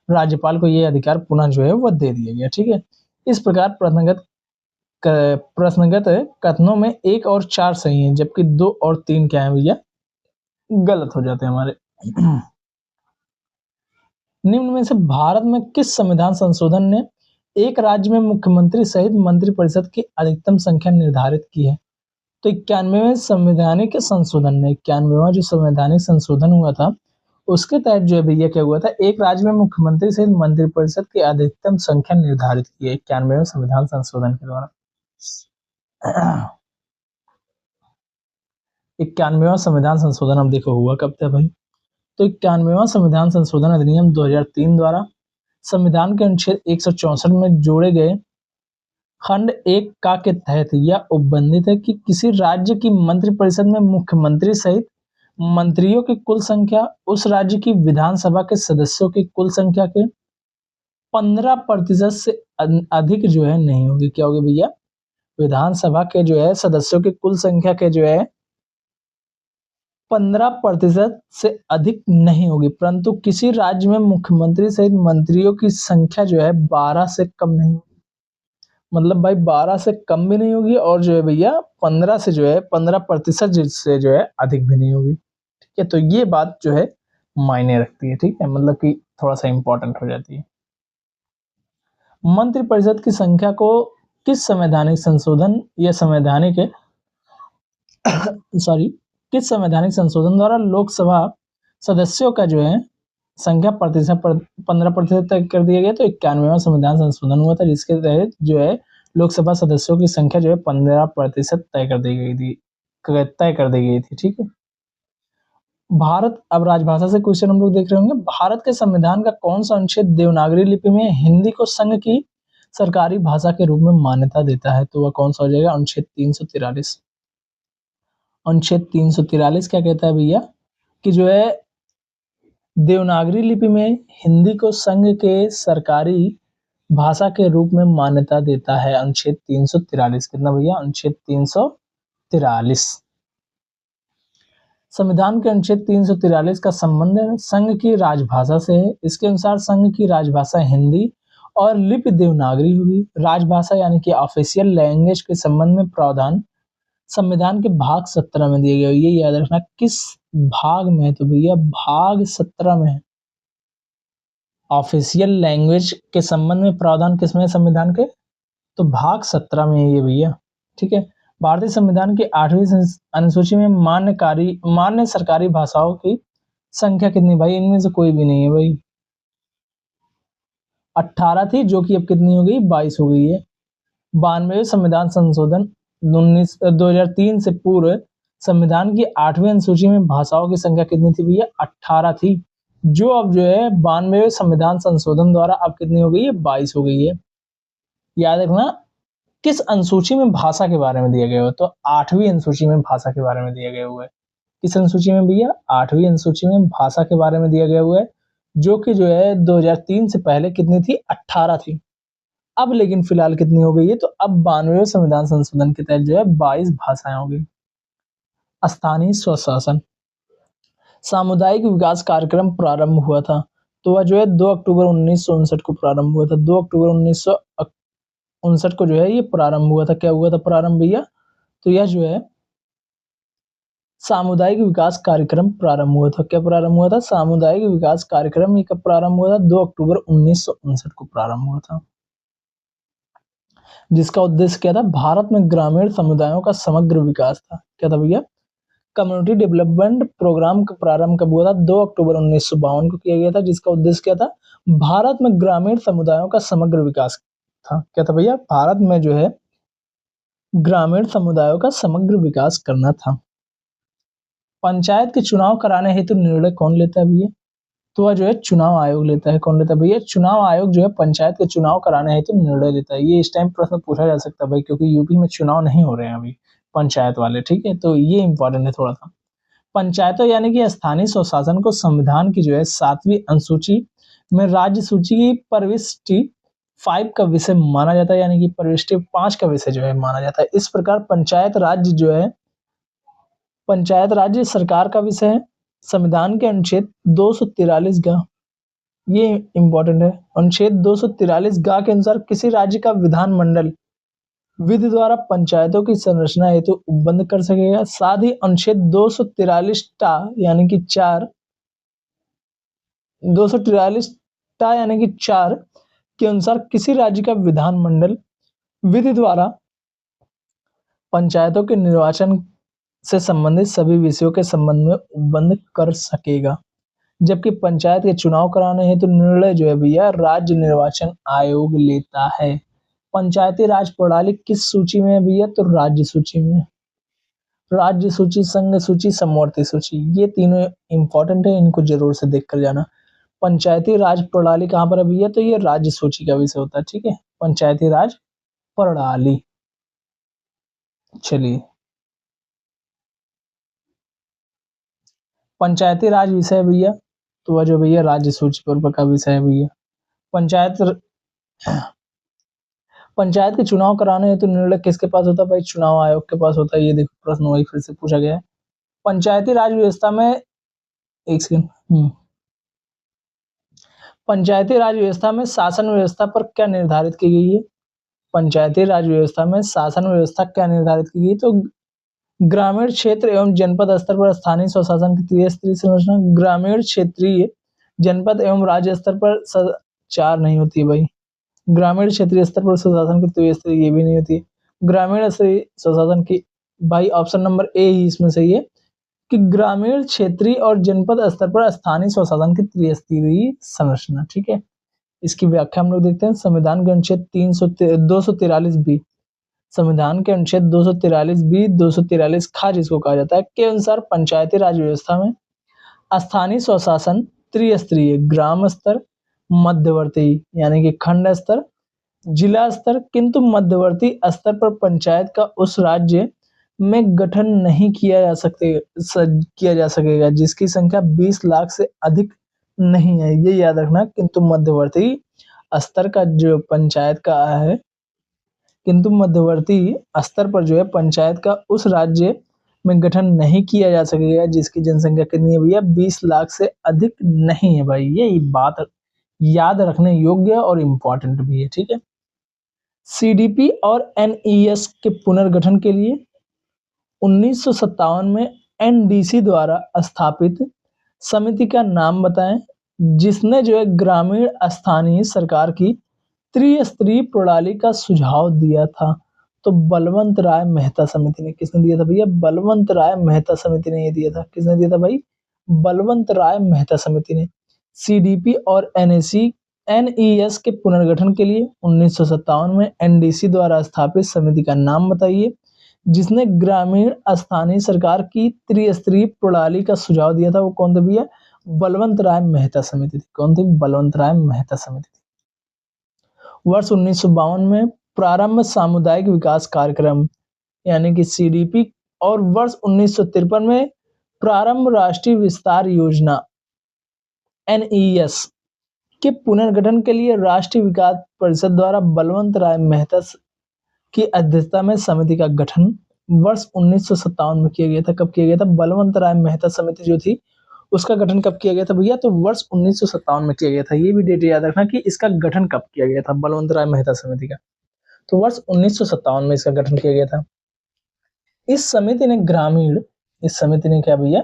A: राज्यपाल को ये अधिकार पुनः जो है वह दे दिया गया, ठीक है। इस प्रकार प्रश्नगत कथनों में 1 और 4 सही हैं, जबकि 2 और 3 क्या है भैया? गलत हो जाते हैं हमारे। निम्न में से भारत में किस संविधान संशोधन ने एक राज्य में मुख्यमंत्री सहित मंत्रिपरिषद की अधिकतम संख्या निर्धारित की है? तो 91वें संवैधानिक संशोधन ने 91वां जो संवैधानिक संशोधन हुआ था उसके तहत जो है भैया क्या हुआ था? एक राज्य में मुख्यमंत्री सहित मंत्रिपरिषद की अधिकतम संख्या निर्धारित की है 91वें संविधान संशोधन के द्वारा। 91वां संविधान संशोधन अब देखो हुआ कब था भाई? तो 91वां संविधान संशोधन अधिनियम 2003 द्वारा संविधान के अनुच्छेद 164 में जोड़े गए खंड 1 का के तहत यह उपबंधित है कि किसी राज्य की मंत्रिपरिषद में मुख्यमंत्री सहित मंत्रियों की कुल संख्या उस राज्य की विधानसभा के सदस्यों की कुल संख्या के 15% से अधिक जो है नहीं होगी। क्या होगी भैया? विधानसभा के जो है सदस्यों की कुल संख्या के जो है 15% से अधिक नहीं होगी, परंतु किसी राज्य में मुख्यमंत्री सहित मंत्रियों की संख्या जो है 12 से कम नहीं होगी। मतलब भाई 12 से कम भी नहीं होगी और जो है भैया 15 से जो है 15% से जो है अधिक भी नहीं होगी। ठीक है, तो ये बात जो है मायने रखती है। ठीक है, मतलब कि थोड़ा सा इंपॉर्टेंट हो जाती है। मंत्रिपरिषद की संख्या को किस संवैधानिक संशोधन या संवैधानिक सॉरी किस संवैधानिक संशोधन द्वारा लोकसभा सदस्यों का जो है संख्या प्रतिशत 15% तय कर दिया गया? तो 91वां संविधान संशोधन हुआ था, जिसके तहत जो है लोकसभा सदस्यों की संख्या जो है 15% तय कर दी गई थी। ठीक है, भारत, अब राजभाषा से क्वेश्चन हम लोग देख रहे होंगे। भारत के संविधान का कौन सा अनुच्छेद देवनागरी लिपि में हिंदी को संघ की सरकारी भाषा के रूप में मान्यता देता है? तो वह कौन सा हो जाएगा? अनुच्छेद 343। अनुच्छेद 343 क्या कहता है भैया कि जो है देवनागरी लिपि में हिंदी को संघ के सरकारी भाषा के रूप में मान्यता देता है। अनुच्छेद 343 कितना भैया? अनुच्छेद 343। संविधान के अनुच्छेद 343 का संबंध संघ की राजभाषा से है। इसके अनुसार संघ की राजभाषा हिंदी और लिपि देवनागरी होगी। राजभाषा यानी कि ऑफिशियल लैंग्वेज के संबंध में प्रावधान संविधान के भाग 17 में दिए गए। ये याद रखना किस भाग में है? तो भैया भाग 17 में है। ऑफिशियल लैंग्वेज के संबंध में प्रावधान किसमें है संविधान के? तो भाग 17 में है ये भैया। ठीक है, भारतीय संविधान की 8वीं अनुसूची में मान्य सरकारी भाषाओं की संख्या कितनी? भाई इनमें से कोई भी नहीं है भाई। 18 थी, जो कि अब कितनी हो गई? 22 हो गई है। 92 संविधान संशोधन 2003 से पूर्व संविधान की 8वीं अनुसूची में भाषाओं की संख्या कितनी थी भैया? 18 थी, जो अब जो है 92 संविधान संशोधन द्वारा अब कितनी हो गई है? 22 हो गई है। याद रखना किस अनुसूची में भाषा के बारे में दिया गया हो? तो 8वीं अनुसूची में भाषा के बारे में दिया गया हुआ है। किस अनुसूची में भैया? 8वीं अनुसूची में भाषा के बारे में दिया गया हुआ है, जो कि जो है 2003 से पहले कितनी थी? 18 थी। अब लेकिन फिलहाल कितनी हो गई है? तो अब 92वें संविधान संशोधन के तहत जो है 22 भाषाएं हो गई। स्थानीय स्वशासन सामुदायिक विकास कार्यक्रम प्रारंभ हुआ था, तो वह जो है 2 अक्टूबर 1959 को प्रारंभ हुआ था। 2 अक्टूबर 1959 को जो है ये प्रारंभ हुआ था। क्या हुआ था प्रारंभ भैया? तो यह जो है सामुदायिक विकास कार्यक्रम प्रारंभ हुआ था। क्या प्रारंभ हुआ था? सामुदायिक विकास कार्यक्रम। ये कब प्रारंभ हुआ था? 2 अक्टूबर 1959 को प्रारंभ हुआ था, जिसका उद्देश्य क्या था? भारत में ग्रामीण समुदायों का समग्र विकास था। क्या था भैया? कम्युनिटी डेवलपमेंट प्रोग्राम का प्रारंभ कब हुआ था? 2 अक्टूबर 1952 को किया गया था, जिसका उद्देश्य क्या था? भारत में ग्रामीण समुदायों का समग्र विकास था। क्या था भैया? भारत में जो है ग्रामीण समुदायों का समग्र विकास करना था। पंचायत के चुनाव कराने हेतु निर्णय कौन लेता है भैया? तो वह जो है चुनाव आयोग लेता है। कौन लेता है भैया? चुनाव आयोग जो है पंचायत के चुनाव कराने हेतु निर्णय लेता है। ये इस टाइम प्रश्न पूछा जा सकता है भाई, क्योंकि यूपी में चुनाव नहीं हो रहे हैं अभी पंचायत वाले। ठीक है, तो ये इंपॉर्टेंट है थोड़ा सा। पंचायतों यानी कि स्थानीय स्वशासन को संविधान की जो है 7वीं अनुसूची में राज्य सूची की प्रविष्टि 5 का विषय माना जाता है, यानी कि प्रविष्टि 5 का विषय जो है माना जाता है। इस प्रकार पंचायत राज्य सरकार का विषय है। संविधान के अनुच्छेद 243 का, ये इंपॉर्टेंट है, अनुच्छेद 243 गा के अनुसार किसी राज्य का विधानमंडल विधि द्वारा पंचायतों की संरचना हेतु उपबंध कर सकेगा। साथ ही अनुच्छेद 243 टा यानी कि 4 243 टा यानी कि 4 के अनुसार किसी राज्य का विधानमंडल विधि द्वारा पंचायतों के निर्वाचन से संबंधित सभी विषयों के संबंध में उपबंध कर सकेगा। जबकि पंचायत के चुनाव कराने हेतु निर्णय जो है भैया राज्य निर्वाचन आयोग लेता है। पंचायती राज प्रणाली किस सूची में है भैया? तो राज्य सूची में। राज्य सूची, संघ सूची, समवर्ती सूची, ये तीनों इंपॉर्टेंट है, इनको जरूर से देख कर जाना। पंचायती राज प्रणाली कहाँ पर है भैया? तो ये राज्य सूची का विषय होता है। ठीक है, पंचायती राज प्रणाली। चलिए, पंचायती राज विषय भैया, तो वह जो भैया राज्य सूची पर का विषय है भैया। पंचायत पंचायत के चुनाव कराने हेतु निर्णय किसके पास होता है भाई? चुनाव आयोग के पास होता है। ये देखो प्रश्न वही फिर से पूछा गया है। पंचायती राज व्यवस्था में एक सेकंड पंचायती राज व्यवस्था में शासन व्यवस्था पर क्या निर्धारित की गई है? पंचायती राज व्यवस्था में शासन व्यवस्था क्या निर्धारित की गई? तो ग्रामीण क्षेत्र एवं जनपद स्तर पर स्थानीय स्वशासन की त्रिस्तरीय संरचना। ग्रामीण, क्षेत्रीय, जनपद एवं राज्य स्तर पर चार नहीं होती है भाई। ग्रामीण क्षेत्रीय स्तर पर स्वशासन की त्रिस्तरीय ये भी नहीं होती। ग्रामीण स्तरीय स्वशासन की भाई ऑप्शन नंबर ए ही इसमें सही है कि ग्रामीण, क्षेत्रीय और जनपद स्तर पर स्थानीय स्वशासन की त्रिस्तरीय संरचना। ठीक है, इसकी व्याख्या हम लोग देखते हैं। संविधान के अनुच्छेद 243 बी, संविधान के अनुच्छेद 243 बी, 243 खा जिसको कहा जाता है, के अनुसार पंचायती राज व्यवस्था में स्थानीय स्वशासन त्रिस्तरीय, ग्राम स्तर, मध्यवर्ती यानी कि खंड स्तर, जिला स्तर, किंतु मध्यवर्ती स्तर पर पंचायत का उस राज्य में गठन नहीं किया जा सकेगा जिसकी संख्या 20 लाख से अधिक नहीं है। ये याद रखना, किंतु मध्यवर्ती स्तर का जो पंचायत का है, किंतु मध्यवर्ती स्तर पर जो है पंचायत का उस राज्य में गठन नहीं किया जा सकेगा जिसकी जनसंख्या कितनी है भैया? 20 लाख से अधिक नहीं है भाई। ये बात याद रखने योग्य और इम्पोर्टेंट भी है। ठीक है, सीडीपी और एनईएस के पुनर्गठन के लिए 1957 में एनडीसी द्वारा स्थापित समिति का नाम बताएं जिसने जो है ग्रामीण स्थानीय सरकार की त्रिस्तरीय प्रणाली का सुझाव दिया था। तो बलवंत राय मेहता समिति ने। किसने दिया था भैया? बलवंत राय मेहता समिति ने ये दिया था। किसने दिया था भाई? बलवंत राय मेहता समिति ने। सीडीपी और एनईएस के पुनर्गठन के लिए 1957 में एनडीसी द्वारा स्थापित समिति का नाम बताइए जिसने ग्रामीण स्थानीय सरकार की त्रिस्तरीय प्रणाली का सुझाव दिया था। वो कौन थे भैया? बलवंत राय मेहता समिति थी। कौन थी? बलवंत राय मेहता समिति थी। वर्ष 1952 में प्रारंभ सामुदायिक विकास कार्यक्रम यानी कि सीडीपी और वर्ष 1953 में प्रारंभ राष्ट्रीय विस्तार योजना एनईएस के पुनर्गठन के लिए राष्ट्रीय विकास परिषद द्वारा बलवंत राय मेहता की अध्यक्षता में समिति का गठन वर्ष 1957 में किया गया था। कब किया गया था? बलवंत राय मेहता समिति जो थी उसका गठन कब किया गया था भैया? तो वर्ष 1957 में किया गया था। ये भी डेट याद रखना कि इसका गठन कब किया गया था बलवंत राय मेहता समिति का। तो वर्ष 1957 में इसका गठन किया गया था। इस समिति ने क्या भैया?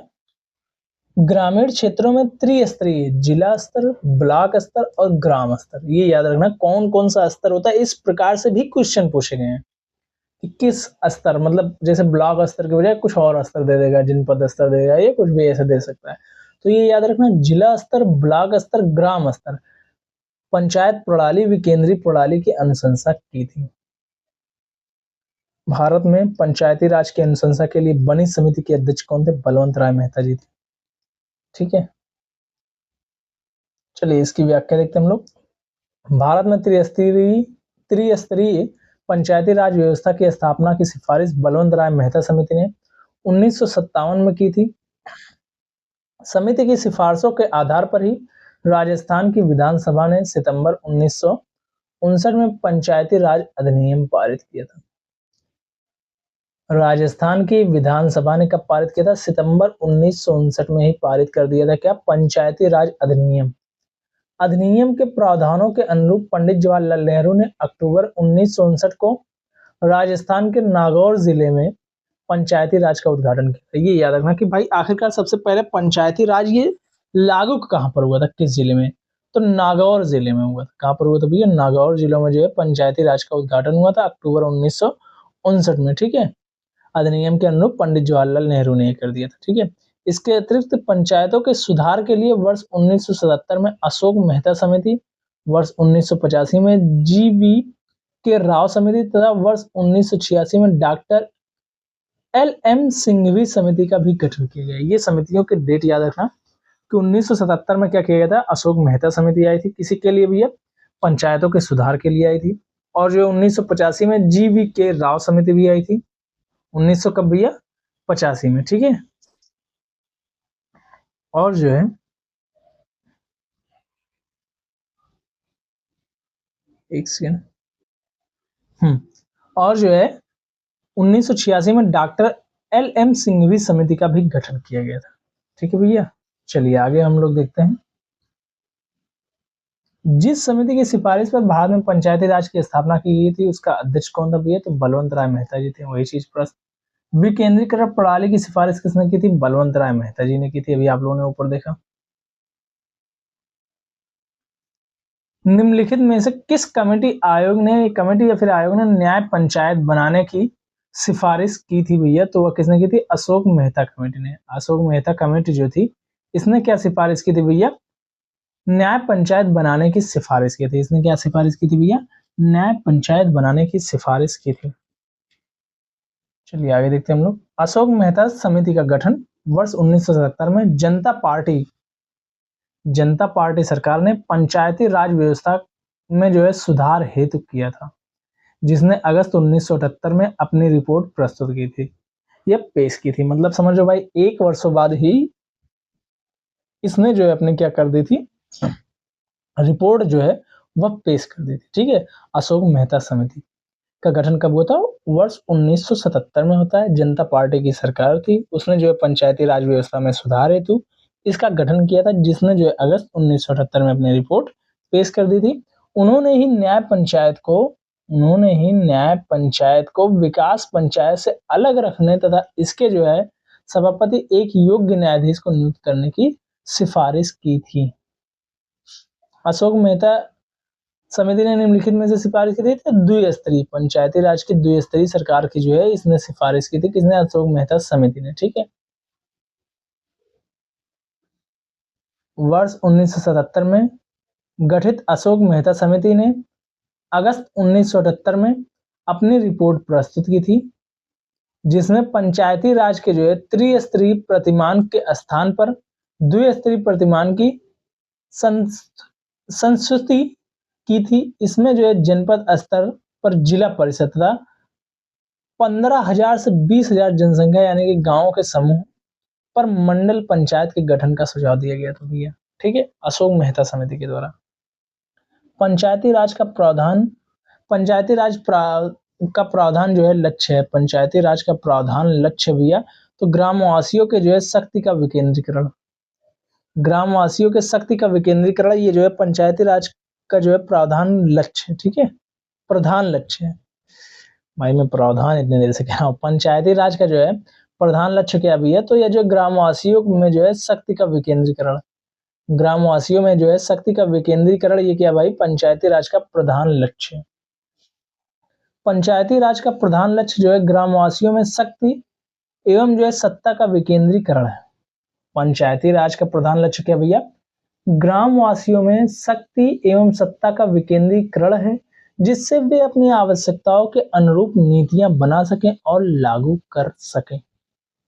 A: ग्रामीण क्षेत्रों में त्रिस्तरीय, जिला स्तर, ब्लॉक स्तर और ग्राम स्तर। ये याद रखना कौन कौन सा स्तर होता है। इस प्रकार से भी क्वेश्चन पूछे गए हैं कि किस स्तर, मतलब जैसे ब्लॉक स्तर के बजाय कुछ और स्तर दे देगा, जनपद स्तर देगा, ये कुछ भी ऐसे दे सकता है। तो ये याद रखना, जिला स्तर, ब्लॉक स्तर, ग्राम स्तर। पंचायत प्रणाली विकेंद्रीय प्रणाली की अनुशंसा की थी। भारत में पंचायती राज की अनुशंसा के लिए बनी समिति के अध्यक्ष कौन थे? बलवंत राय मेहता जी थे। ठीक है, चलिए इसकी व्याख्या देखते हैं हम लोग। भारत में त्रिस्तरीय पंचायती राज व्यवस्था की स्थापना की सिफारिश बलवंत राय मेहता समिति ने 1957 में की थी। समिति की सिफारिशों के आधार पर ही राजस्थान की विधानसभा ने सितंबर 1959 में पंचायती राज अधिनियम पारित किया था। राजस्थान की विधानसभा ने कब पारित किया था? सितंबर 1959 में ही पारित कर दिया था। क्या? पंचायती राज अधिनियम। अधिनियम के प्रावधानों के अनुरूप पंडित जवाहरलाल नेहरू ने अक्टूबर 1959 को राजस्थान के नागौर जिले में पंचायती राज का उद्घाटन किया। ये याद रखना कि भाई आखिरकार सबसे पहले पंचायती राज ये लागू कहाँ पर हुआ था, किस जिले में? तो नागौर जिले में हुआ था। कहाँ पर हुआ था भैया? नागौर जिले में जो है पंचायती राज का उद्घाटन हुआ था अक्टूबर 1959 में। ठीक है, अधिनियम के अनुरूप पंडित जवाहरलाल नेहरू ने कर दिया था। ठीक है, इसके अतिरिक्त पंचायतों के सुधार के लिए वर्ष 1977 में अशोक मेहता समिति, वर्ष 1985 में जीवी के राव समिति तथा वर्ष 1986 में डॉक्टर एल.एम. सिंघवी समिति का भी गठन किया गया। ये समितियों के डेट याद रखना कि 1977 में क्या किया गया था? अशोक मेहता समिति आई थी। किसी के लिए भैया? पंचायतों के सुधार के लिए आई थी। और जो 1985 में जीवी के राव समिति भी आई थी। 1900 कब भैया? 85 में। ठीक है, और जो है एक सेकेंड, और जो है 1986 में डॉक्टर LM सिंघवी समिति का भी गठन किया गया था। ठीक है भैया, चलिए आगे हम लोग देखते हैं। जिस समिति की सिफारिश पर भारत में पंचायती राज की स्थापना की गई थी उसका अध्यक्ष कौन था भैया? तो बलवंत राय मेहता जी थे। वही चीज प्रश्न, विकेंद्रीकरण प्रणाली की सिफारिश किसने की थी? बलवंत राय मेहता जी ने की थी। अभी आप लोगों ने ऊपर देखा। निम्नलिखित में से किस कमेटी या फिर आयोग ने न्याय पंचायत बनाने की सिफारिश की थी भैया? तो वह किसने की थी? अशोक मेहता कमेटी ने। अशोक मेहता कमेटी जो थी इसने क्या सिफारिश की थी भैया? न्याय पंचायत बनाने की सिफारिश की थी। इसने क्या सिफारिश की थी भैया? न्याय पंचायत बनाने की सिफारिश की थी। चलिए आगे देखते हैं हम लोग। अशोक मेहता समिति का गठन वर्ष 1977 में जनता पार्टी सरकार ने पंचायती राज व्यवस्था में जो है सुधार हेतु किया था, जिसने अगस्त 1978 में अपनी रिपोर्ट प्रस्तुत की थी या पेश की थी। मतलब समझो भाई, एक वर्षों बाद ही इसने जो है अपने क्या कर दी थी, रिपोर्ट जो है वह पेश कर दी थी। ठीक है, अशोक मेहता समिति का गठन कब हुआ था? वर्ष 1977 में होता है। जनता पार्टी की सरकार थी, उसने जो है पंचायती राज व्यवस्था में सुधार हेतु इसका गठन किया था, जिसने जो है अगस्त 1978 में अपनी रिपोर्ट पेश कर दी थी। उन्होंने ही न्याय पंचायत को विकास पंचायत से अलग रखने तथा इसके जो है सभापति एक योग्य न्यायाधीश को नियुक्त करने की सिफारिश की थी। अशोक मेहता समिति ने निम्नलिखित में से सिफारिश की थी द्विस्तरीय पंचायती राज की द्विस्तरीय सरकार की जो है इसने सिफारिश की थी। किसने? अशोक मेहता समिति ने। ठीक है, वर्ष 1977 में गठित अशोक मेहता समिति ने अगस्त 1978 में अपनी रिपोर्ट प्रस्तुत की थी, जिसमें पंचायती राज के जो है त्रिस्तरीय प्रतिमान के स्थान पर द्विस्तरीय प्रतिमान की संस्तुति की थी। इसमें जो है जनपद स्तर पर जिला परिषद तथा 15,000 से 20,000 जनसंख्या यानी कि गांवों के समूह पर मंडल पंचायत के गठन का सुझाव दिया गया था भैया। ठीक है, अशोक मेहता समिति के द्वारा। पंचायती राज का प्रावधान जो है लक्ष्य है। पंचायती राज का प्रावधान लक्ष्य भैया तो ग्रामवासियों के जो है शक्ति का विकेंद्रीकरण। ग्रामवासियों के शक्ति का विकेंद्रीकरण ये जो है पंचायती राज का जो है प्रावधान लक्ष्य है। ठीक है, प्रधान लक्ष्य है। भाई मैं प्रावधान इतने देर से कह रहा हूँ। पंचायती राज का जो है प्रधान लक्ष्य क्या भी है? तो यह जो ग्रामवासियों में जो है शक्ति का विकेंद्रीकरण, ग्रामवासियों में जो है शक्ति का विकेंद्रीकरण, ये क्या भाई? पंचायती राज का प्रधान लक्ष्य। पंचायती राज का प्रधान लक्ष्य जो है ग्रामवासियों में शक्ति एवं जो है सत्ता का विकेंद्रीकरण है। पंचायती राज का प्रधान लक्ष्य क्या भैया? ग्रामवासियों में शक्ति एवं सत्ता का विकेंद्रीकरण है, जिससे वे अपनी आवश्यकताओं के अनुरूप नीतियां बना सकें और लागू कर सकें।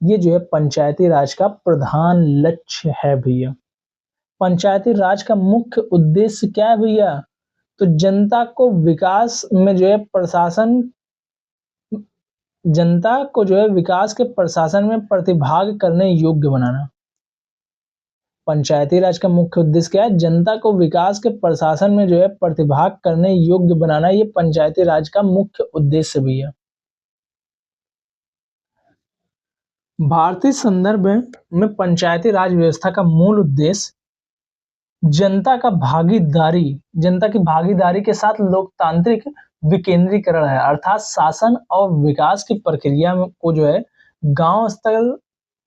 A: ये जो है पंचायती राज का प्रधान लक्ष्य है भैया। पंचायती राज का मुख्य उद्देश्य क्या है भैया? तो जनता को जो है विकास के प्रशासन में प्रतिभाग करने योग्य बनाना। पंचायती राज का मुख्य उद्देश्य क्या है? जनता को विकास के प्रशासन में जो है प्रतिभाग करने योग्य बनाना। ये पंचायती राज का मुख्य उद्देश्य भी है। भारतीय संदर्भ में पंचायती राज व्यवस्था का मूल उद्देश्य जनता की भागीदारी के साथ लोकतांत्रिक विकेंद्रीकरण है। अर्थात शासन और विकास की प्रक्रिया को जो है गांव स्तर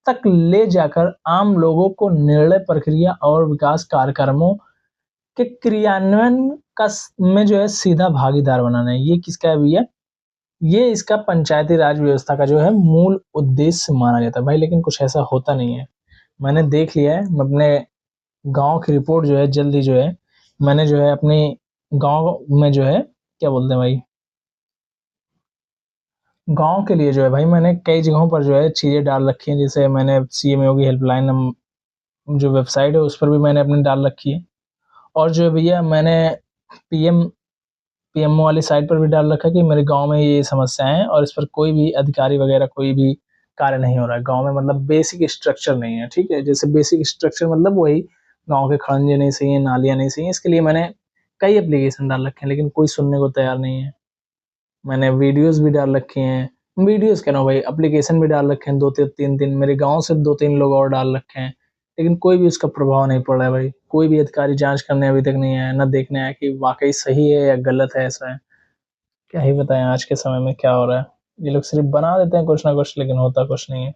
A: तक ले जाकर आम लोगों को निर्णय प्रक्रिया और विकास कार्यक्रमों के क्रियान्वयन में जो है सीधा भागीदार बनाना है। ये किसका है भैया? ये इसका पंचायती राज व्यवस्था का जो है मूल उद्देश्य माना जाता है भाई। लेकिन कुछ ऐसा होता नहीं है। मैंने देख लिया है, मैं अपने गांव की रिपोर्ट जो है जल्दी जो है मैंने जो है अपने गांव में जो है क्या बोलते हैं भाई, गांव के लिए जो है भाई मैंने कई जगहों पर जो है चीजें डाल रखी हैं। जैसे मैंने सीएम योगी हेल्पलाइन जो वेबसाइट है उस पर भी मैंने अपनी डाल रखी है, और जो है भैया मैंने पीएमओ वाली साइट पर भी डाल रखा है कि मेरे गांव में ये समस्याएं हैं और इस पर कोई भी अधिकारी वगैरह कोई भी कार्य नहीं हो रहा है गांव में। मतलब बेसिक स्ट्रक्चर नहीं है। ठीक है, जैसे बेसिक स्ट्रक्चर मतलब वही गांव के खड़ंजे नहीं सही है, नालियां नहीं सही है। इसके लिए मैंने कई एप्लीकेशन डाल रखे हैं, लेकिन कोई सुनने को तैयार नहीं है। मैंने वीडियोज़ भी डाल रखी हैं, वीडियोज़ कह रहा हूँ भाई, एप्लीकेशन भी डाल रखे हैं 2 3 मेरे गाँव से 2-3 लोग और डाल रखे हैं, लेकिन कोई भी उसका प्रभाव नहीं पड़ रहा है भाई। कोई भी अधिकारी जाँच करने अभी तक नहीं आया, ना देखने आया कि वाक़ई सही है या गलत है ऐसा है। क्या ही बताएँ आज के समय में क्या हो रहा है। ये लोग सिर्फ़ बना देते हैं कुछ ना कुछ लेकिन होता कुछ नहीं है।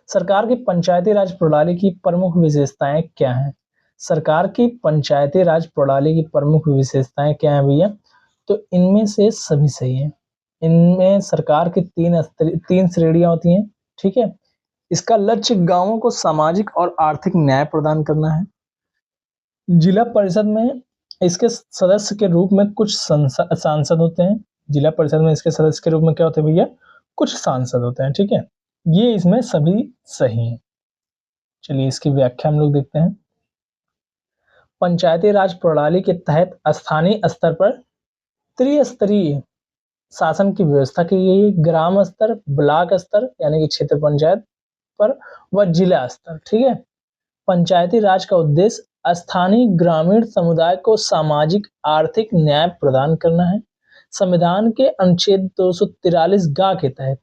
A: सरकार की पंचायती राज प्रणाली की प्रमुख विशेषताएँ क्या हैं? सरकार की पंचायती राज प्रणाली की प्रमुख विशेषताएँ क्या हैं भैया? तो इनमें से सभी सही हैं। इनमें सरकार की 3 श्रेणियाँ होती हैं, ठीक है? इसका लक्ष्य गाँवों को सामाजिक और आर्थिक न्याय प्रदान करना है। जिला परिषद में इसके सदस्य के रूप में कुछ सांसद होते हैं। जिला परिषद में इसके सदस्य के रूप में क्या होते हैं भैया? कुछ सांसद होते हैं, ठीक है? ये इसमें सभी सही हैं। चलिए इसकी व्याख्या हम लोग देखते हैं। पंचायती राज प्रणाली के तहत स्थानीय स्तर पर त्रिस्तरीय शासन की व्यवस्था की गई है। ग्राम स्तर, ब्लॉक स्तर यानी कि क्षेत्र पंचायत पर व जिला स्तर, ठीक है? पंचायती राज का उद्देश्य स्थानीय ग्रामीण समुदाय को सामाजिक आर्थिक न्याय प्रदान करना है। संविधान के अनुच्छेद 243 गा के तहत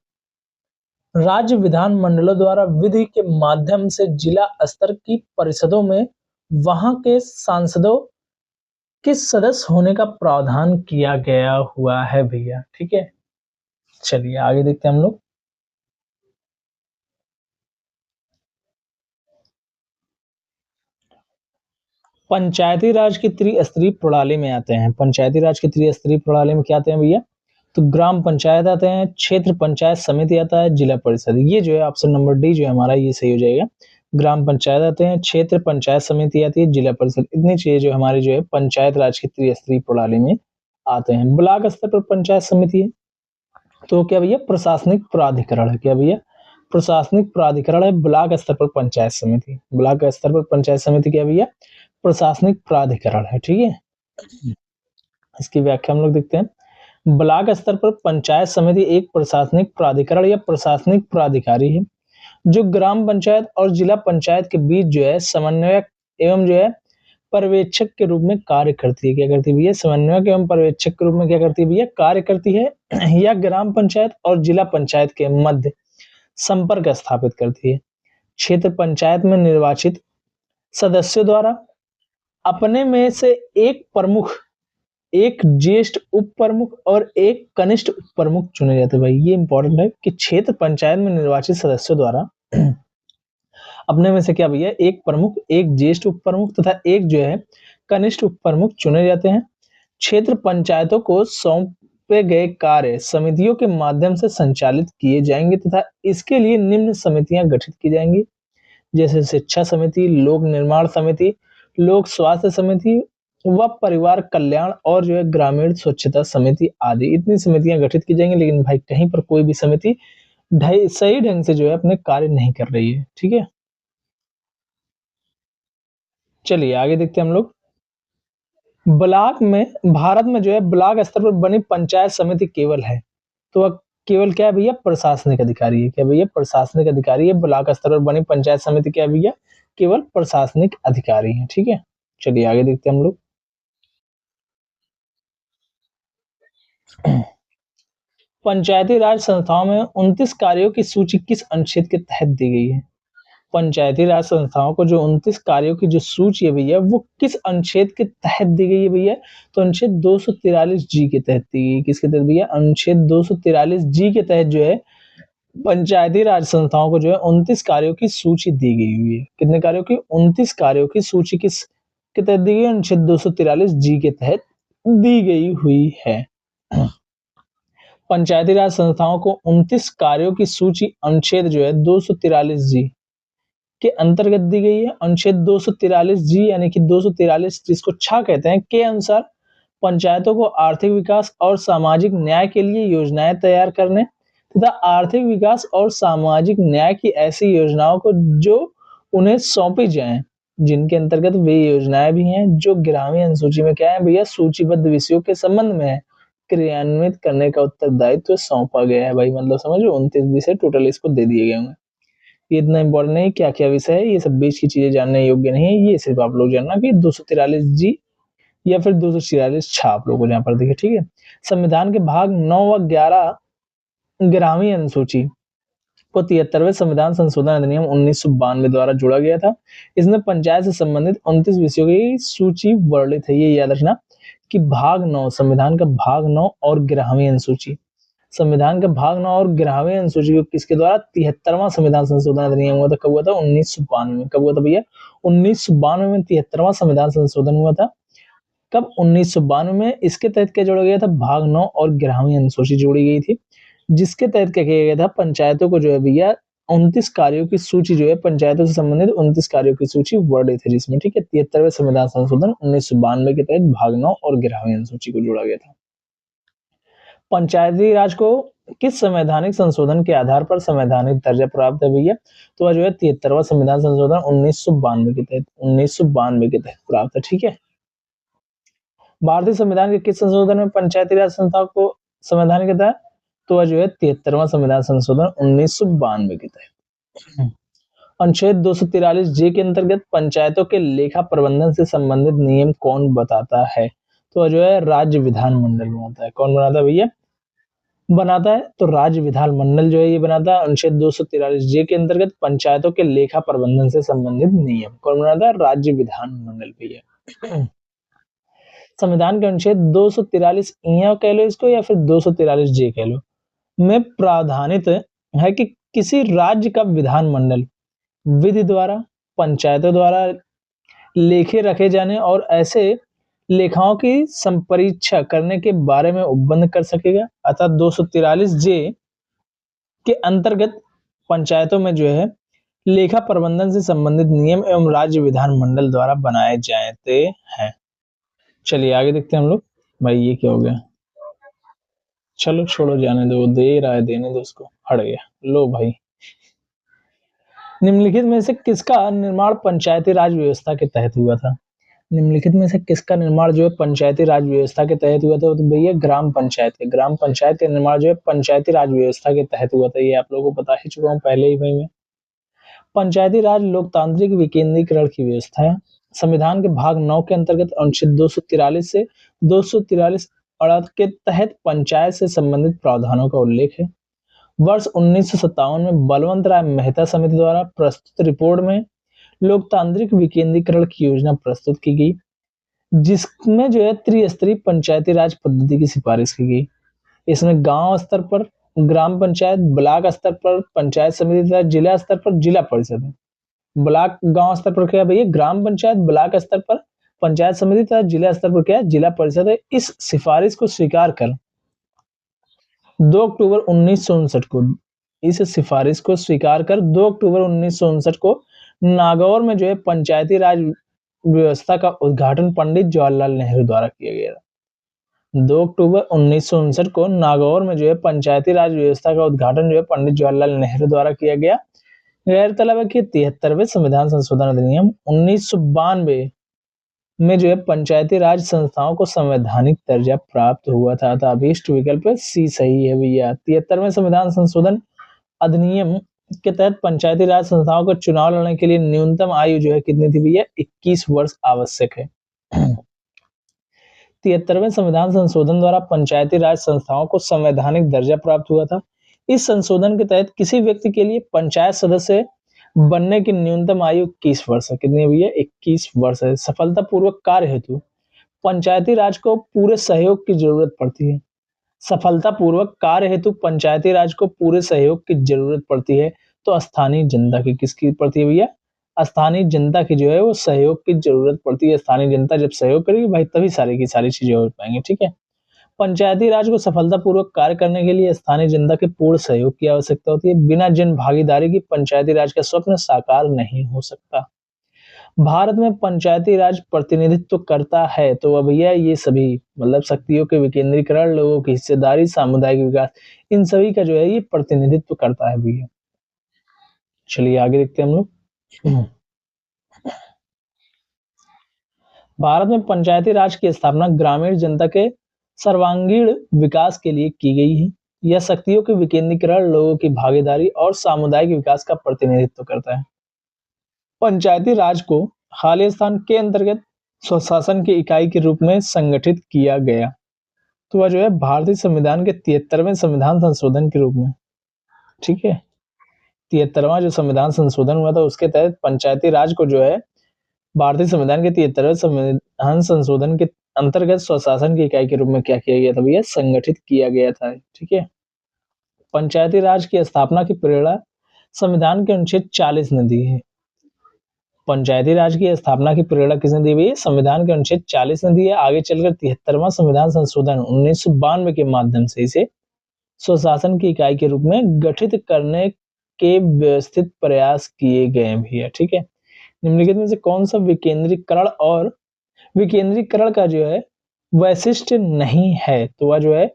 A: राज्य विधानमंडलों द्वारा विधि के माध्यम से जिला स्तर की परिषदों में वहां के सांसदों के सदस्य होने का प्रावधान किया गया हुआ है भैया, ठीक है? चलिए आगे देखते हैं हम लोग। पंचायती राज की त्रिस्तरीय प्रणाली में आते हैं। पंचायती राज की त्रिस्तरीय प्रणाली में क्या आते हैं भैया? तो ग्राम पंचायत आते हैं, क्षेत्र पंचायत समिति आता है, जिला परिषद। ये जो है ऑप्शन नंबर डी जो है हमारा ये सही हो जाएगा। ग्राम पंचायत आते हैं, क्षेत्र पंचायत समिति आती है, जिला परिषद। इतनी चीजें जो हमारी जो है पंचायत राज की त्रिस्तरीय प्रणाली में आते हैं। ब्लॉक स्तर पर पंचायत समिति है, तो क्या भैया? प्रशासनिक प्राधिकरण है। क्या भैया? प्रशासनिक प्राधिकरण है। ब्लॉक स्तर पर पंचायत समिति, ब्लॉक स्तर पर पंचायत समिति क्या भैया? प्रशासनिक प्राधिकरण है, ठीक है? इसकी व्याख्या हम लोग देखते हैं। ब्लॉक स्तर पर पंचायत समिति एक प्रशासनिक प्राधिकरण या प्रशासनिक प्राधिकारी है जो ग्राम पंचायत और जिला पंचायत के बीच जो है समन्वयक एवं जो है पर्यवेक्षक के रूप में कार्य करती है। क्या करती है भैया? समन्वयक एवं पर्यवेक्षक के रूप में क्या करती है भैया? कार्य करती है या ग्राम पंचायत और जिला पंचायत के मध्य संपर्क स्थापित करती है। क्षेत्र पंचायत में निर्वाचित सदस्यों द्वारा अपने में से एक प्रमुख, एक ज्येष्ठ उप प्रमुख और एक कनिष्ठ उप प्रमुख चुने जाते हैं। भाई ये इंपॉर्टेंट है कि क्षेत्र पंचायत में निर्वाचित सदस्यों द्वारा अपने में से क्या भैया? एक प्रमुख, एक ज्येष्ठ उप प्रमुख तथा एक जो है कनिष्ठ उप प्रमुख चुने जाते हैं। क्षेत्र पंचायतों को सौंपे गए कार्य समितियों के माध्यम से संचालित किए जाएंगे तथा इसके लिए निम्न समितियां गठित की जाएंगी, जैसे शिक्षा समिति, लोक निर्माण समिति, लोक स्वास्थ्य समिति व परिवार कल्याण और जो है ग्रामीण स्वच्छता समिति आदि। इतनी समितियां गठित की जाएंगी, लेकिन भाई कहीं पर कोई भी समिति सही ढंग से जो है अपने कार्य नहीं कर रही है, ठीक है? चलिए आगे देखते हैं हम लोग। ब्लॉक में भारत में जो है ब्लॉक स्तर पर बनी पंचायत समिति केवल है, तो वह केवल क्या है भैया? प्रशासनिक अधिकारी है। क्या भैया? प्रशासनिक अधिकारी है। ब्लॉक स्तर पर बनी पंचायत समिति क्या है भैया? केवल प्रशासनिक अधिकारी है, ठीक है? चलिए आगे देखते हैं हम लोग। पंचायती राज संस्थाओं में 29 कार्यों की सूची किस अनुच्छेद के तहत दी गई है? पंचायती राज संस्थाओं को जो 29 कार्यों की जो सूची है भैया वो किस अनुच्छेद के तहत दी गई है भैया? तो अनुच्छेद 243 जी के तहत दी गई। किसके तहत भैया? अनुच्छेद 243 जी के तहत जो है पंचायती राज संस्थाओं को जो है 29 कार्यों की सूची दी गई हुई है। कितने कार्यों की? 29 कार्यों की सूची किस के तहत दी गई? अनुच्छेद 243 जी के तहत दी गई हुई है। पंचायती राज संस्थाओं को 29 कार्यों की सूची अनुच्छेद जो है 243 जी के अंतर्गत दी गई है। अनुच्छेद 243 जी यानी कि 243 जिसको छा कहते हैं के अनुसार पंचायतों को आर्थिक विकास और सामाजिक न्याय के लिए योजनाएं तैयार करने तथा आर्थिक विकास और सामाजिक न्याय की ऐसी योजनाओं को जो उन्हें सौंपी जाएं, जिनके अंतर्गत वे योजनाएं भी हैं जो ग्रामीण अनुसूची में क्या है भैया? सूचीबद्ध विषयों के संबंध में है, क्रियान्वित करने का उत्तरदायित्व सौंपा गया है। भाई मतलब समझो 29 विषय टोटल इसको दे दिए गए होंगे। ये इतना इंपॉर्टेंट नहीं क्या क्या विषय है, ये सब बीच की चीजें जानने योग्य नहीं है। ये सिर्फ आप लोग जानना कि 243 जी या फिर 246 छाप लोगों ने यहाँ पर देखिए, ठीक है। संविधान के भाग 9 व 11 11वीं अनुसूची को 73वें संविधान संशोधन अधिनियम 1992 द्वारा जोड़ा गया था। इसमें पंचायत से संबंधित 29 विषयों की सूची वर्णित है। ये याद रखना कि भाग 9 संविधान का भाग 9 और 11वीं अनुसूची, संविधान का भाग 9 और 11वीं अनुसूची को किसके द्वारा 73वां संविधान संशोधन अधिनियम हुआ था। कब हुआ था? 1992 में। कब हुआ था भैया? 1992 में 73वां संविधान संशोधन हुआ था। कब? 1992 में। इसके तहत क्या जोड़ा गया था? भाग 9 और 11वीं अनुसूची जोड़ी गई थी, जिसके तहत क्या किया गया था? पंचायतों को जो है भैया 29 कार्यों की सूची जो है, पंचायतों से संबंधित 29 कार्यों की सूची वर्णित है जिसमें, ठीक है। 73वें संविधान संशोधन 1992 के तहत भाग 9 और 11वीं अनुसूची को जोड़ा गया था। पंचायती राज को किस संवैधानिक संशोधन के आधार पर संवैधानिक दर्जा प्राप्त है भैया? तो वह जो है 73वां संविधान संशोधन 1992 के तहत प्राप्त है, ठीक है। भारतीय संविधान के किस संशोधन में पंचायती राज संस्थाओं को संवैधानिक होता है? तो वह जो है 73वां संविधान संशोधन 1992 के तहत। अनुच्छेद 243 जे के अंतर्गत पंचायतों के लेखा प्रबंधन से संबंधित नियम कौन बताता है? तो वह जो है राज्य विधानमंडल बनाता है। कौन बनाता है भैया? बनाता है तो राज्य विधानमंडल जो है ये बनाता है। अनुच्छेद 243 जे के अंतर्गत पंचायतों के लेखा प्रबंधन से संबंधित नियम कौन बनाता है? राज्य विधानमंडल भैया। संविधान के अनुच्छेद 243 कह लो इसको या फिर 243 जे कह लो, में प्रावधानित है कि किसी राज्य का विधानमंडल विधि द्वारा पंचायतों द्वारा लेखे रखे जाने और ऐसे लेखाओं की संपरीक्षा करने के बारे में उपबंध कर सकेगा। अतः 243 जे के अंतर्गत पंचायतों में जो है लेखा प्रबंधन से संबंधित नियम एवं राज्य विधानमंडल द्वारा बनाए जाते हैं। चलिए आगे देखते हैं हम लोग। भाई ये क्या हो गया? चलो छोड़ो, जाने दो, दे रहा है, देने दो उसको, हट गया। लो भाई, निम्नलिखित में से किसका निर्माण पंचायती राज व्यवस्था के तहत हुआ था? निम्नलिखित में से किसका निर्माण जो है पंचायती राज व्यवस्था के तहत हुआ था? तो भैया ग्राम पंचायत है। ग्राम पंचायत का निर्माण जो है पंचायती राज व्यवस्था के तहत हुआ था। ये आप लोगों को बता ही चुका हूँ पहले ही भाई मैं। पंचायती राज लोकतांत्रिक विकेंद्रीकरण की व्यवस्था है। संविधान के भाग 9 के अंतर्गत अनुच्छेद 243 से 243 के तहत पंचायत से संबंधित प्रावधानों का उल्लेख है। वर्ष 1957 में बलवंत राय मेहता समिति द्वारा प्रस्तुत रिपोर्ट में लोकतांत्रिक विकेंद्रीकरण की योजना प्रस्तुत की गई, जिसमें जो है त्रिस्तरीय पंचायती राज पद्धति की सिफारिश की गई। इसमें गांव स्तर पर ग्राम पंचायत, ब्लॉक स्तर पर पंचायत समिति तथा जिला स्तर पर जिला परिषद है। ब्लॉक गांव स्तर पर क्या भैया? ग्राम पंचायत, ब्लॉक स्तर पर पंचायत समिति तथा जिला स्तर पर क्या है? जिला परिषद है। इस सिफारिश को स्वीकार कर 2 अक्टूबर 1959 को, इस सिफारिश को स्वीकार कर 2 अक्टूबर 1959 को नागौर में जो है पंचायती राज व्यवस्था का उद्घाटन पंडित जवाहरलाल नेहरू द्वारा किया गया। 2 अक्टूबर 1959 को नागौर में जो है पंचायती राज व्यवस्था का उद्घाटन जो है पंडित जवाहरलाल नेहरू द्वारा किया गया। गैरतलब है कि 73वें संविधान संशोधन अधिनियम 1992 में जो है पंचायती राज संस्थाओं को संवैधानिक दर्जा प्राप्त हुआ था। अभीष्ट विकल्प सी सही है भैया। 73वें संविधान संशोधन अधिनियम के तहत पंचायती राज संस्थाओं को चुनाव लड़ने के लिए न्यूनतम आयु जो है कितनी थी भैया? 21 वर्ष आवश्यक है। 73वें संविधान संशोधन द्वारा पंचायती राज संस्थाओं को संवैधानिक दर्जा प्राप्त हुआ था। इस संशोधन के तहत किसी व्यक्ति के लिए पंचायत सदस्य बनने की न्यूनतम आयु 21 वर्ष है। कितनी भैया? 21 वर्ष है। सफलतापूर्वक कार्य हेतु पंचायती राज को पूरे सहयोग की जरूरत पड़ती है। सफलतापूर्वक कार्य हेतु पंचायती राज को पूरे सहयोग की जरूरत पड़ती है। तो स्थानीय जनता की किसकी पड़ती है भैया? स्थानीय जनता की जो है वो सहयोग की जरूरत पड़ती है। स्थानीय जनता जब सहयोग करेगी भाई तभी सारी की सारी चीजें हो पाएंगी, ठीक है। पंचायती राज को सफलतापूर्वक कार्य करने के लिए स्थानीय जनता के पूर्ण सहयोग की आवश्यकता होती है। बिना जन भागीदारी की पंचायती राज का स्वप्न साकार नहीं हो सकता। भारत में पंचायती राज प्रतिनिधित्व करता है तो भैया ये सभी मतलब शक्तियों के विकेंद्रीकरण, लोगों की हिस्सेदारी, सामुदायिक विकास, इन सभी का जो है ये प्रतिनिधित्व करता है भैया। चलिए आगे देखते हैं हम लोग। भारत में पंचायती राज की स्थापना ग्रामीण जनता के सर्वांगीण विकास के लिए की गई है। यह शक्तियों के विकेंद्रीकरण, लोगों की भागीदारी और सामुदायिक विकास का प्रतिनिधित्व करता है। पंचायती राज को हालिया स्थान के अंतर्गत स्वशासन की इकाई के रूप में संगठित किया गया। तो वह जो है भारतीय संविधान के 73वें संविधान संशोधन के रूप में, ठीक है, 73वां जो संविधान संशोधन हुआ था उसके तहत पंचायती राज को जो है भारतीय संविधान के 73वें संविधान संशोधन के अंतर्गत स्वशासन की इकाई के रूप में क्या किया गया था भैया, संगठित किया गया था, ठीक है। पंचायती राज की स्थापना की प्रेरणा संविधान के अनुच्छेद 40 ने दी है। पंचायती राज की स्थापना की प्रेरणा किसने दी हुई है, संविधान के अनुच्छेद 40 ने दी है। आगे चलकर 73वां संविधान संशोधन 1992 के माध्यम से इसे स्वशासन की इकाई के रूप में गठित करने के व्यवस्थित प्रयास किए गए भी है, ठीक है। निम्नलिखित में से कौन सा विकेंद्रीकरण और विकेंद्रीकरण का जो है वैशिष्ट्य नहीं है, तो वह जो है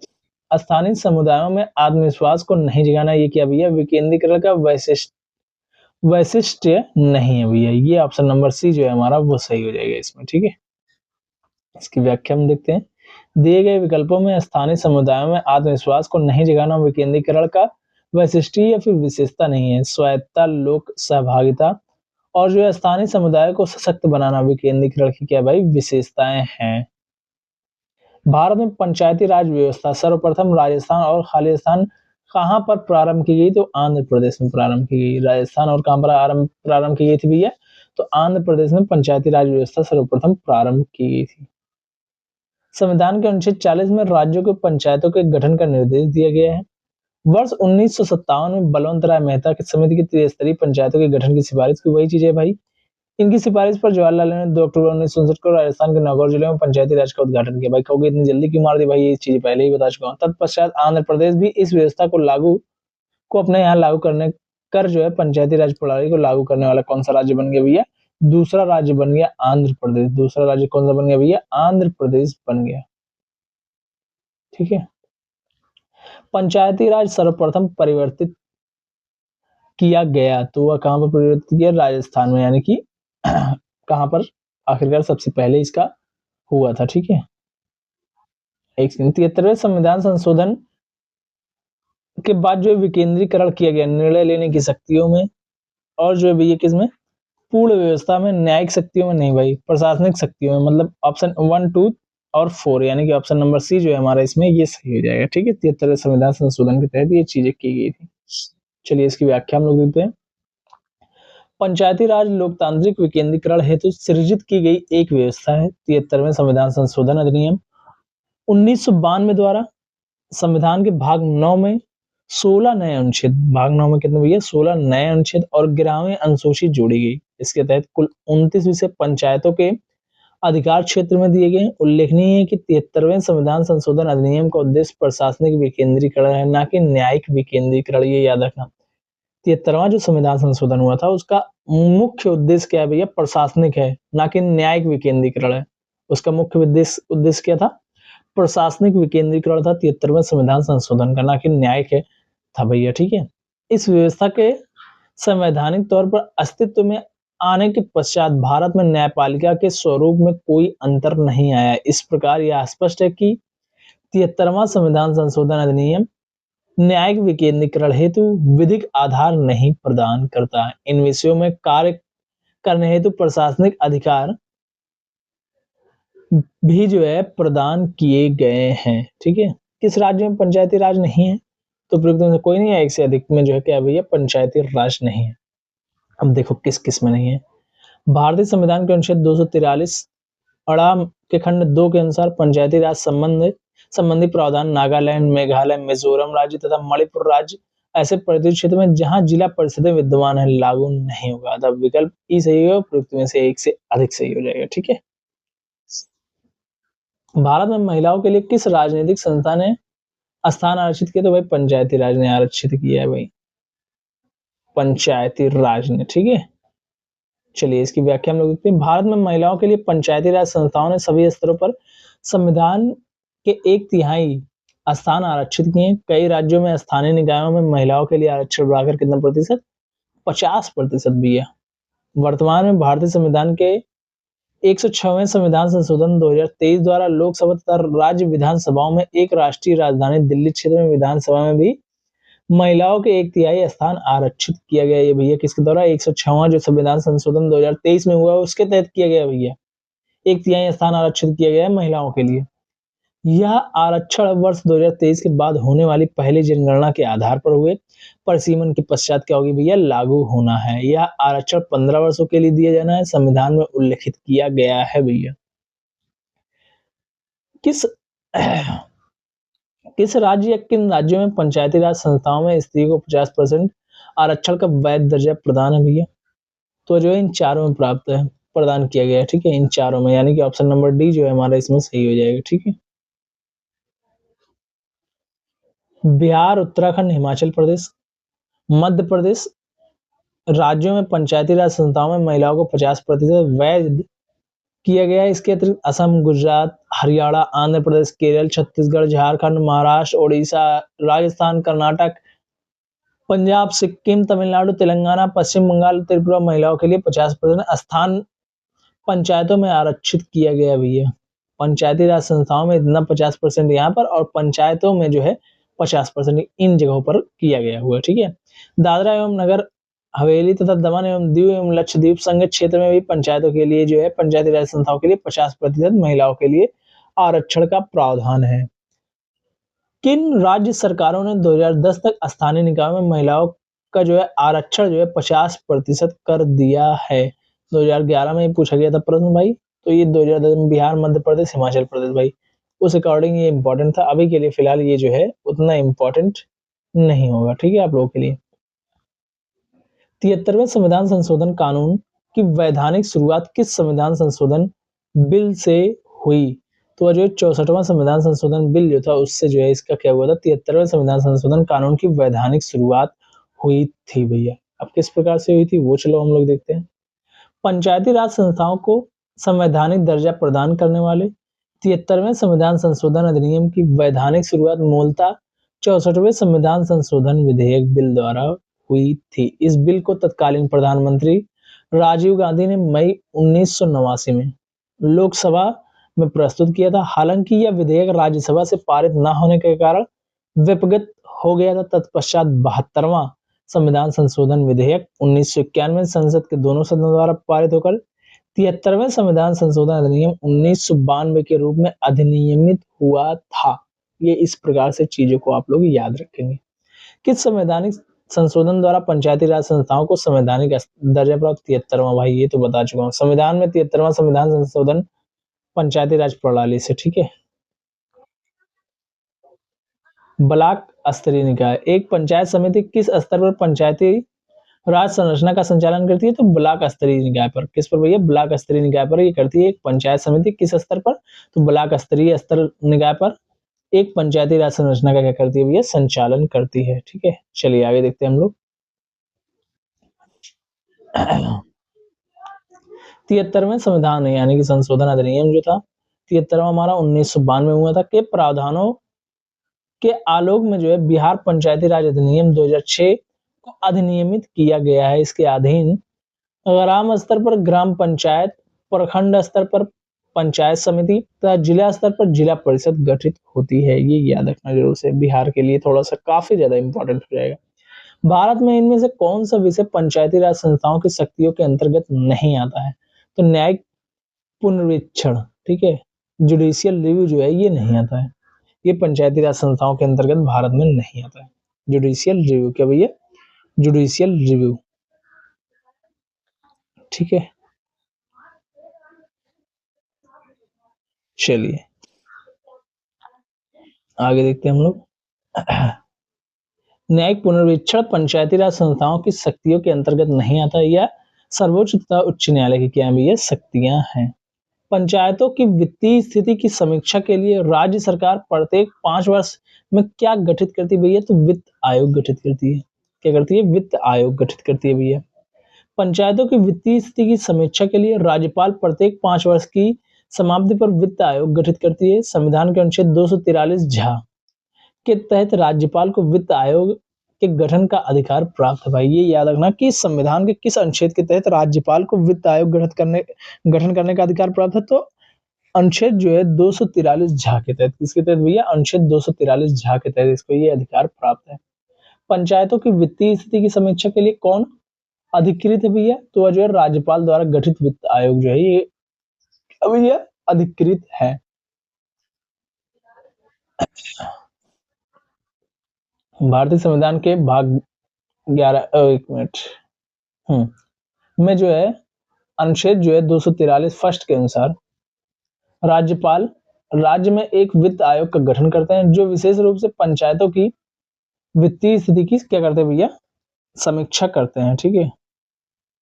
A: स्थानीय समुदायों में आत्मविश्वास को नहीं जगाना, ये क्या भैया, विकेंद्रीकरण का वैशिष्ट्य नहीं है भैया। ये ऑप्शन नंबर सी जो है हमारा वो सही हो जाएगा इसमें, ठीक है। इसकी व्याख्या हम देखते हैं। दिए गए विकल्पों में स्थानीय समुदायों में आत्मविश्वास को नहीं जगाना विकेंद्रीकरण का वैशिष्ट्य या फिर विशेषता नहीं है। स्वायत्तता, लोक सहभागिता और जो है स्थानीय समुदाय को सशक्त बनाना विकेंद्रीकरण की क्या भाई, विशेषताएं हैं। भारत में पंचायती राज व्यवस्था सर्वप्रथम राजस्थान और खालिस्तान कहाँ पर प्रारंभ की गई, तो आंध्र प्रदेश में प्रारंभ की गई। राजस्थान और कहाँ पर प्रारंभ की गई थी भैया, तो आंध्र प्रदेश में पंचायती राज व्यवस्था सर्वप्रथम प्रारंभ की गई थी। संविधान के अनुच्छेद 40 में राज्यों को पंचायतों के गठन का निर्देश दिया गया है। वर्ष 1957 में बलवंत राय मेहता की समिति की त्रिस्तरीय पंचायतों के गठन की सिफारिश की। वही चीज है भाई, इनकी सिफारिश पर जवाहरलाल नेहरू ने 2 अक्टूबर 1959 को राजस्थान के नागौर जिले में पंचायती राज का उद्घाटन किया। भाई कहोगे इतनी जल्दी क्यों मार दी भाई, ये चीज पहले ही बता चुका हूँ। तत्पश्चात आंध्र प्रदेश भी इस व्यवस्था को अपने यहाँ लागू करने कर जो है पंचायती राज प्रणाली को लागू करने वाला कौन सा राज्य बन गया भैया, दूसरा राज्य बन गया आंध्र प्रदेश। दूसरा राज्य कौन सा बन गया भैया, आंध्र प्रदेश बन गया, ठीक है। पंचायती राज सर्वप्रथम परिवर्तित किया गया, तो वह कहां पर परिवर्तित किया, राजस्थान में, यानी कि कहां पर आखिरकार सबसे पहले इसका हुआ था, ठीक है। 73वें संविधान संशोधन के बाद जो विकेंद्रीकरण किया गया निर्णय लेने की शक्तियों में, और जो है किसमें, पूर्ण व्यवस्था में, न्यायिक शक्तियों में नहीं भाई, प्रशासनिक शक्तियों में। मतलब ऑप्शन 1, 2 और 4 यानी कि ऑप्शन नंबर सी जो है हमारा इसमें ये सही हो जाएगा, ठीक है। 73वें संविधान संशोधन के तहत ये चीजें की गई थी। चलिए इसकी व्याख्या हम लोग देखते हैं। पंचायती राज लोकतांत्रिक विकेंद्रीकरण हेतु सृजित की गई एक व्यवस्था है। 73वें संविधान संशोधन अधिनियम 1992 द्वारा संविधान के भाग 9 में 16 नए अनुच्छेद, भाग 9 में कितने भैया, 16 नए अनुच्छेद और 11वें अनुसूची जोड़ी गई। इसके तहत कुल 29 विषय पंचायतों के अधिकार क्षेत्र में दिए गए। उल्लेखनीय है कि 73वें संविधान संशोधन अधिनियम का उद्देश्य प्रशासनिक विकेंद्रीकरण है, ना कि न्यायिक विकेंद्रीकरण, ये याद रखना। 73वां जो संविधान संशोधन हुआ था उसका मुख्य उद्देश्य क्या है भैया, प्रशासनिक है, ना कि न्यायिक विकेंद्रीकरण है। उसका मुख्य उद्देश्य क्या था, प्रशासनिक विकेंद्रीकरण था 73वें संविधान संशोधन का, ना कि न्यायिक है था भैया, ठीक है। इस व्यवस्था के संवैधानिक तौर पर अस्तित्व में आने के पश्चात भारत में न्यायपालिका के स्वरूप में कोई अंतर नहीं आया। इस प्रकार यह स्पष्ट है कि 73वां संविधान संशोधन अधिनियम न्यायिक विकेंद्रीकरण हेतु विधिक आधार नहीं प्रदान करता। इन विषयों में कार्य करने हेतु प्रशासनिक अधिकार भी जो है प्रदान किए गए हैं, ठीक है। किस राज्य में पंचायती राज नहीं है, तो प्रयुक्त में से कोई नहीं है, एक से अधिक में जो है क्या भैया, पंचायती राज नहीं है। अब देखो किस किस में नहीं है। भारतीय संविधान के अनुच्छेद 243 अड़ा के खंड 2 के अनुसार पंचायती राज संबंधी प्रावधान नागालैंड, मेघालय, मिजोरम राज्य तथा मणिपुर राज्य ऐसे प्रतिनिधि क्षेत्र में जहां जिला परिषदें विद्यमान है लागू नहीं होगा। अतः विकल्प ई सही होगा, प्रयुक्त में से एक से अधिक सही हो जाएगा, ठीक है। भारत में महिलाओं के लिए किस राजनीतिक संस्था ने स्थान आरक्षित किया, तो भाई पंचायती राज ने आरक्षित किया है भाई, पंचायती राज ने, ठीक है। चलिए इसकी व्याख्या हम लोग देखते हैं। भारत में महिलाओं के लिए पंचायती राज संस्थाओं ने सभी स्तरों पर संविधान के 1/3 स्थान आरक्षित किए। कई राज्यों में स्थानीय निकायों में महिलाओं के लिए आरक्षण बढ़ाकर कितना प्रतिशत, 50% भी है। वर्तमान में भारतीय संविधान के 106वें संविधान संशोधन 2023 द्वारा लोकसभा तथा राज्य विधानसभाओं में एक राष्ट्रीय राजधानी दिल्ली क्षेत्र में विधानसभा में भी महिलाओं के 1/3 स्थान आरक्षित किया गया। ये भैया किसके द्वारा, 106वां जो संविधान संशोधन 2023 में हुआ उसके तहत किया गया भैया। 1/3 स्थान आरक्षित किया गया है महिलाओं के लिए। यह आरक्षण वर्ष 2023 के बाद होने वाली पहली जनगणना के आधार पर हुए परिसीमन के पश्चात क्या होगी भैया, लागू होना है। यह आरक्षण 15 वर्षों के लिए दिया जाना है, संविधान में उल्लेखित किया गया है भैया। किस किस राज्य या किन राज्यों में पंचायती राज संस्थाओं में स्त्री को 50% आरक्षण का वैध दर्जा प्रदान है भैया? तो जो है इन चारों में प्राप्त है, प्रदान किया गया है, ठीक है, इन चारों में, यानी कि ऑप्शन नंबर डी जो है हमारा इसमें सही हो जाएगा, ठीक है। बिहार, उत्तराखंड, हिमाचल प्रदेश, मध्य प्रदेश राज्यों में पंचायती राज संस्थाओं में महिलाओं को 50% वैध किया गया है। इसके अतिरिक्त असम, गुजरात, हरियाणा, आंध्र प्रदेश, केरल, छत्तीसगढ़, झारखंड, महाराष्ट्र, ओडिशा, राजस्थान, कर्नाटक, पंजाब, सिक्किम, तमिलनाडु, तेलंगाना, पश्चिम बंगाल, त्रिपुरा महिलाओं के लिए 50% स्थान पंचायतों में आरक्षित किया गया भैया। पंचायती राज संस्थाओं में इतना 50% यहाँ पर, और पंचायतों में जो है 50% इन जगहों पर किया गया हुआ, ठीक है। दादरा एवं नगर हवेली तथा दमन एवं दीव एवं लक्षद्वीप संघ क्षेत्र में भी पंचायतों के लिए जो है, पंचायती राज संस्थाओं के लिए 50% महिलाओं के लिए आरक्षण का प्रावधान है। किन राज्य सरकारों ने 2010 तक स्थानीय निकाय में महिलाओं का जो है आरक्षण जो है 50% कर दिया है? 2011 में पूछा गया था प्रश्न भाई, तो ये 2010 में बिहार, मध्य प्रदेश, हिमाचल प्रदेश भाई, उस अकॉर्डिंग ये इंपॉर्टेंट था। अभी के लिए फिलहाल ये जो है उतना इंपॉर्टेंट नहीं होगा, ठीक है, आप लोगों के लिए। 73वें संविधान संशोधन कानून की वैधानिक शुरुआत किस संविधान संशोधन बिल से हुई? तो जो 64वां संविधान संशोधन बिल जो था उससे जो है इसका क्या हुआ था, 73वें संविधान संशोधन कानून की वैधानिक शुरुआत हुई थी भैया। अब किस प्रकार से हुई थी वो चलो हम लोग देखते हैं। पंचायती राज संस्थाओं को संवैधानिक दर्जा प्रदान करने वाले 73वें संविधान संशोधन अधिनियम की वैधानिक शुरुआत मूलतः 64वें संविधान संशोधन विधेयक बिल द्वारा हुई थी। इस बिल को तत्कालीन प्रधानमंत्री राजीव गांधी ने मई 1989 में लोकसभा में प्रस्तुत किया था। हालांकि यह विधेयक राज्यसभा से पारित न होने के कारण विपगत हो गया था। तत्पश्चात 72वां संविधान संशोधन विधेयक 1991 संसद के दोनों सदनों द्वारा पारित होकर 73वें संविधान संशोधन अधिनियम 1992 के रूप में अधिनियमित हुआ था। ये इस प्रकार से चीजों को आप लोग याद रखेंगे। किस संवैधानिक संशोधन द्वारा पंचायती राज संस्थाओं को संवैधानिक दर्जा प्राप्त? 73वां भाई, ये तो बता चुका हूँ। संविधान में 73वां संविधान संशोधन पंचायती राज प्रणाली से, ठीक है। ब्लॉक स्तरीय निकाय, एक पंचायत समिति किस स्तर पर पंचायती राज संरचना का संचालन करती है? तो ब्लॉक स्तरीय निकाय पर। किस पर भैया? ब्लॉक स्तरीय निकाय पर ये करती है। एक पंचायत समिति किस स्तर पर? तो ब्लॉक स्तरीय स्तर निकाय पर एक पंचायती राज संरचना का क्या करती है भैया? संचालन करती है, ठीक है। चलिए आगे देखते हैं हम लोग। 73वें संविधान यानी कि संशोधन अधिनियम जो था 73वां हमारा 1992 में हुआ था, के प्रावधानों के आलोक में जो है बिहार पंचायती राज अधिनियम 2006 को अधिनियमित किया गया है। इसके अधीन ग्राम स्तर पर ग्राम पंचायत, प्रखंड स्तर पर पंचायत समिति तथा जिला स्तर पर जिला परिषद गठित होती है। ये याद रखना जरूर से, बिहार के लिए थोड़ा सा काफी ज्यादा इंपॉर्टेंट हो जाएगा। भारत में इनमें से कौन सा विषय पंचायती राज संस्थाओं की शक्तियों के अंतर्गत नहीं आता है? तो न्यायिक पुनरीक्षण, ठीक है, जुडिशियल रिव्यू जो है ये नहीं आता है। ये पंचायती राज संस्थाओं के अंतर्गत भारत में नहीं आता है। जुडिशियल रिव्यू, क्या भैया? जुडिशियल रिव्यू, ठीक है। चलिए आगे देखते हैं हम लोग। न्यायिक पुनर्वीक्षण पंचायती राज संस्थाओं की शक्तियों के अंतर्गत नहीं आता है। यह सर्वोच्च तथा उच्च न्यायालय की क्या है भैया? शक्तियां हैं। पंचायतों की वित्तीय स्थिति की समीक्षा के लिए राज्य सरकार प्रत्येक 5 वर्ष में क्या गठित करती है भैया? तो वित्त आयोग गठित करती है। क्या करती है? वित्त आयोग गठित करती है भैया। पंचायतों की वित्तीय स्थिति की समीक्षा के लिए राज्यपाल प्रत्येक 5 वर्ष की समाप्ति पर वित्त आयोग गठित करती है। संविधान के अनुच्छेद 243 झ के तहत राज्यपाल को वित्त आयोग के गठन का अधिकार प्राप्त है। भाई ये याद रखना कि संविधान के किस अनुच्छेद के तहत राज्यपाल को वित्त आयोग गठन करने का अधिकार प्राप्त है? तो अनुच्छेद जो है 243 झ के तहत। किसके तहत भैया? अनुच्छेद 243 झ के तहत इसको ये अधिकार प्राप्त है। पंचायतों की वित्तीय स्थिति की समीक्षा के लिए कौन अधिकृत है भैया? तो जो है राज्यपाल द्वारा गठित वित्त आयोग जो है ये अब यह अधिकृत है। भारतीय संविधान के भाग 11 एक मिनट में जो है अनुच्छेद जो है 243 फर्स्ट के अनुसार राज्यपाल राज्य में एक वित्त आयोग का गठन करते हैं जो विशेष रूप से पंचायतों की वित्तीय स्थिति की क्या करते हैं भैया, समीक्षा करते हैं। ठीक है,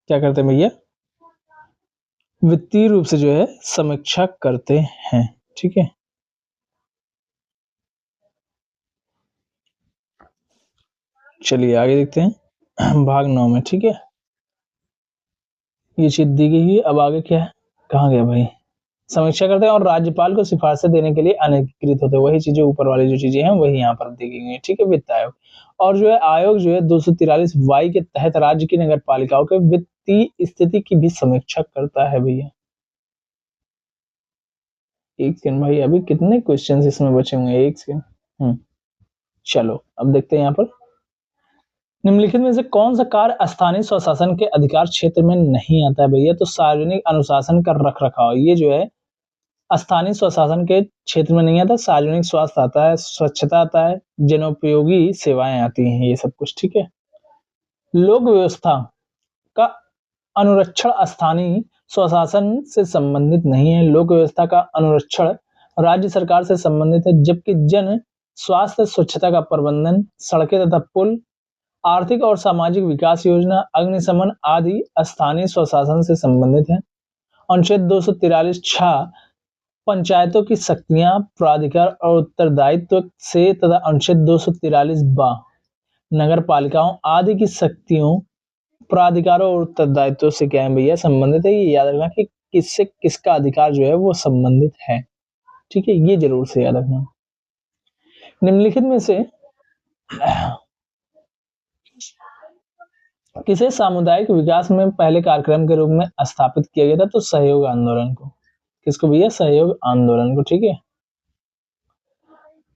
A: क्या करते हैं भैया, वित्तीय रूप से जो है समीक्षा करते हैं। ठीक है, चलिए आगे देखते हैं भाग 9 में। ठीक है, ये चीज दी गई है। अब आगे क्या है, कहाँ गया भाई, समीक्षा करते हैं और राज्यपाल को सिफारिशें देने के लिए अनधिकृत होते हैं। वही चीजें ऊपर वाली जो चीजें हैं वही यहाँ पर दी गई है। ठीक है, वित्त आयोग और जो है आयोग जो है 243 वाई के तहत राज्य की नगर पालिकाओं के वित्तीय स्थिति की भी समीक्षा करता है भैया। एक सेकंड भाई, अभी कितने क्वेश्चन इसमें बचे हुए हैं, एक सेकंड। चलो अब देखते हैं यहाँ पर निम्नलिखित में से कौन सा कार्य स्थानीय स्वशासन के अधिकार क्षेत्र में नहीं आता है भैया, तो सार्वजनिक अनुशासन का रख रखाव, ये जो है स्थानीय स्वशासन के क्षेत्र में नहीं आता। सार्वजनिक स्वास्थ्य आता है, स्वच्छता आता है, जनोपयोगी सेवाएं आती हैं, ये सब कुछ। ठीक है, लोक व्यवस्था का अनुरक्षण स्थानीय स्वशासन से संबंधित नहीं है। लोक व्यवस्था का अनुरक्षण राज्य सरकार से संबंधित है, जबकि जन स्वास्थ्य स्वच्छता का प्रबंधन, सड़कें तथा पुल, आर्थिक और सामाजिक विकास योजना, अग्निशमन आदि स्थानीय स्वशासन से संबंधित है। अनुच्छेद 243 छह पंचायतों की शक्तियां, प्राधिकार और उत्तरदायित्व से तथा अनुच्छेद 243 बा नगर पालिकाओं आदि की शक्तियों, प्राधिकारों और उत्तरदायित्व से क्या है भैया, संबंधित है। ये याद रखना कि किससे किसका अधिकार जो है वो संबंधित है। ठीक है, ये जरूर से याद रखना। निम्नलिखित में से किसे सामुदायिक विकास में पहले कार्यक्रम के रूप में स्थापित किया गया था, तो सहयोग आंदोलन को। किसको भैया, सहयोग आंदोलन को। ठीक है,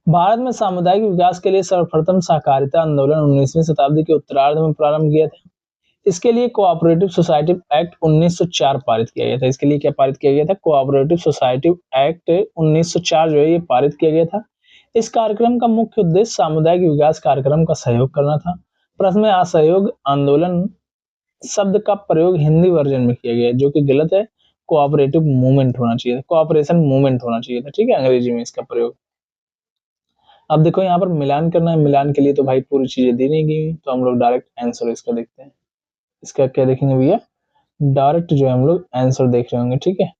A: भारत में सामुदायिक विकास के लिए सर्वप्रथम सहकारिता आंदोलन 19वीं शताब्दी के उत्तरार्ध में प्रारंभ किया था। इसके लिए कोऑपरेटिव सोसाइटी एक्ट 1904 पारित किया गया था। इसके लिए क्या पारित किया गया था, कोऑपरेटिव सोसाइटी एक्ट 1904 जो है ये पारित किया गया था। इस कार्यक्रम का मुख्य उद्देश्य सामुदायिक विकास कार्यक्रम का सहयोग करना था। प्रश्न में असहयोग आंदोलन शब्द का प्रयोग हिंदी वर्जन में किया गया, जो कि गलत है। कोऑपरेटिव मूवमेंट होना चाहिए था, कोऑपरेशन मूवमेंट होना चाहिए था। ठीक है, अंग्रेजी में इसका प्रयोग। अब देखो यहाँ पर मिलान करना है, मिलान के लिए तो भाई पूरी चीजें दी नहीं गई, तो हम लोग डायरेक्ट आंसर इसका देखते हैं। इसका क्या देखेंगे भैया, डायरेक्ट जो है हम लोग आंसर देख रहे होंगे। ठीक है,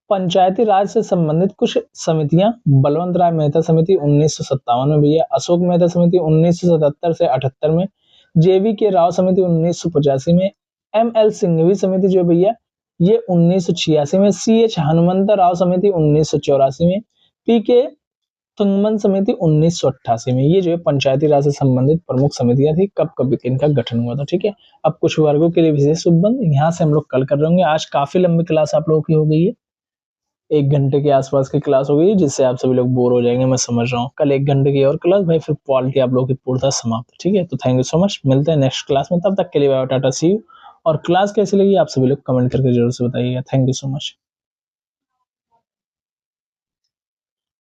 A: पंचायती राज से संबंधित कुछ समितियां, बलवंत राय मेहता समिति 1957 में भैया, अशोक मेहता समिति 1977 से 78 में, जेवी के राव समिति 1985 में, एमएल सिंघवी समिति जो भैया ये 1986 में, सीएच हनुमंत राव समिति 1984 में, पीके तुंगमन समिति 1988 में। ये जो है पंचायती राज से संबंधित प्रमुख समितियां थी। कब कब इनका गठन हुआ था। ठीक है, अब कुछ वर्गों के लिए विशेष उपबंध यहाँ से हम लोग कल कर रहे होंगे। आज काफी लंबी क्लास आप लोगों की हो गई है, 1 घंटे के आसपास की क्लास हो गई, जिससे आप सभी लोग बोर हो जाएंगे, मैं समझ रहा हूँ। कल 1 घंटे की और क्लास भाई, फिर पॉलिटी आप लोगों की पूर्णतः समाप्त। ठीक है, तो थैंक यू सो मच, मिलते हैं नेक्स्ट क्लास में। तब तक के लिए बाय, टाटा, सी यू। और क्लास कैसी लगी आप सभी लोग कमेंट करके जरूर से बताइएगा। Thank you so much.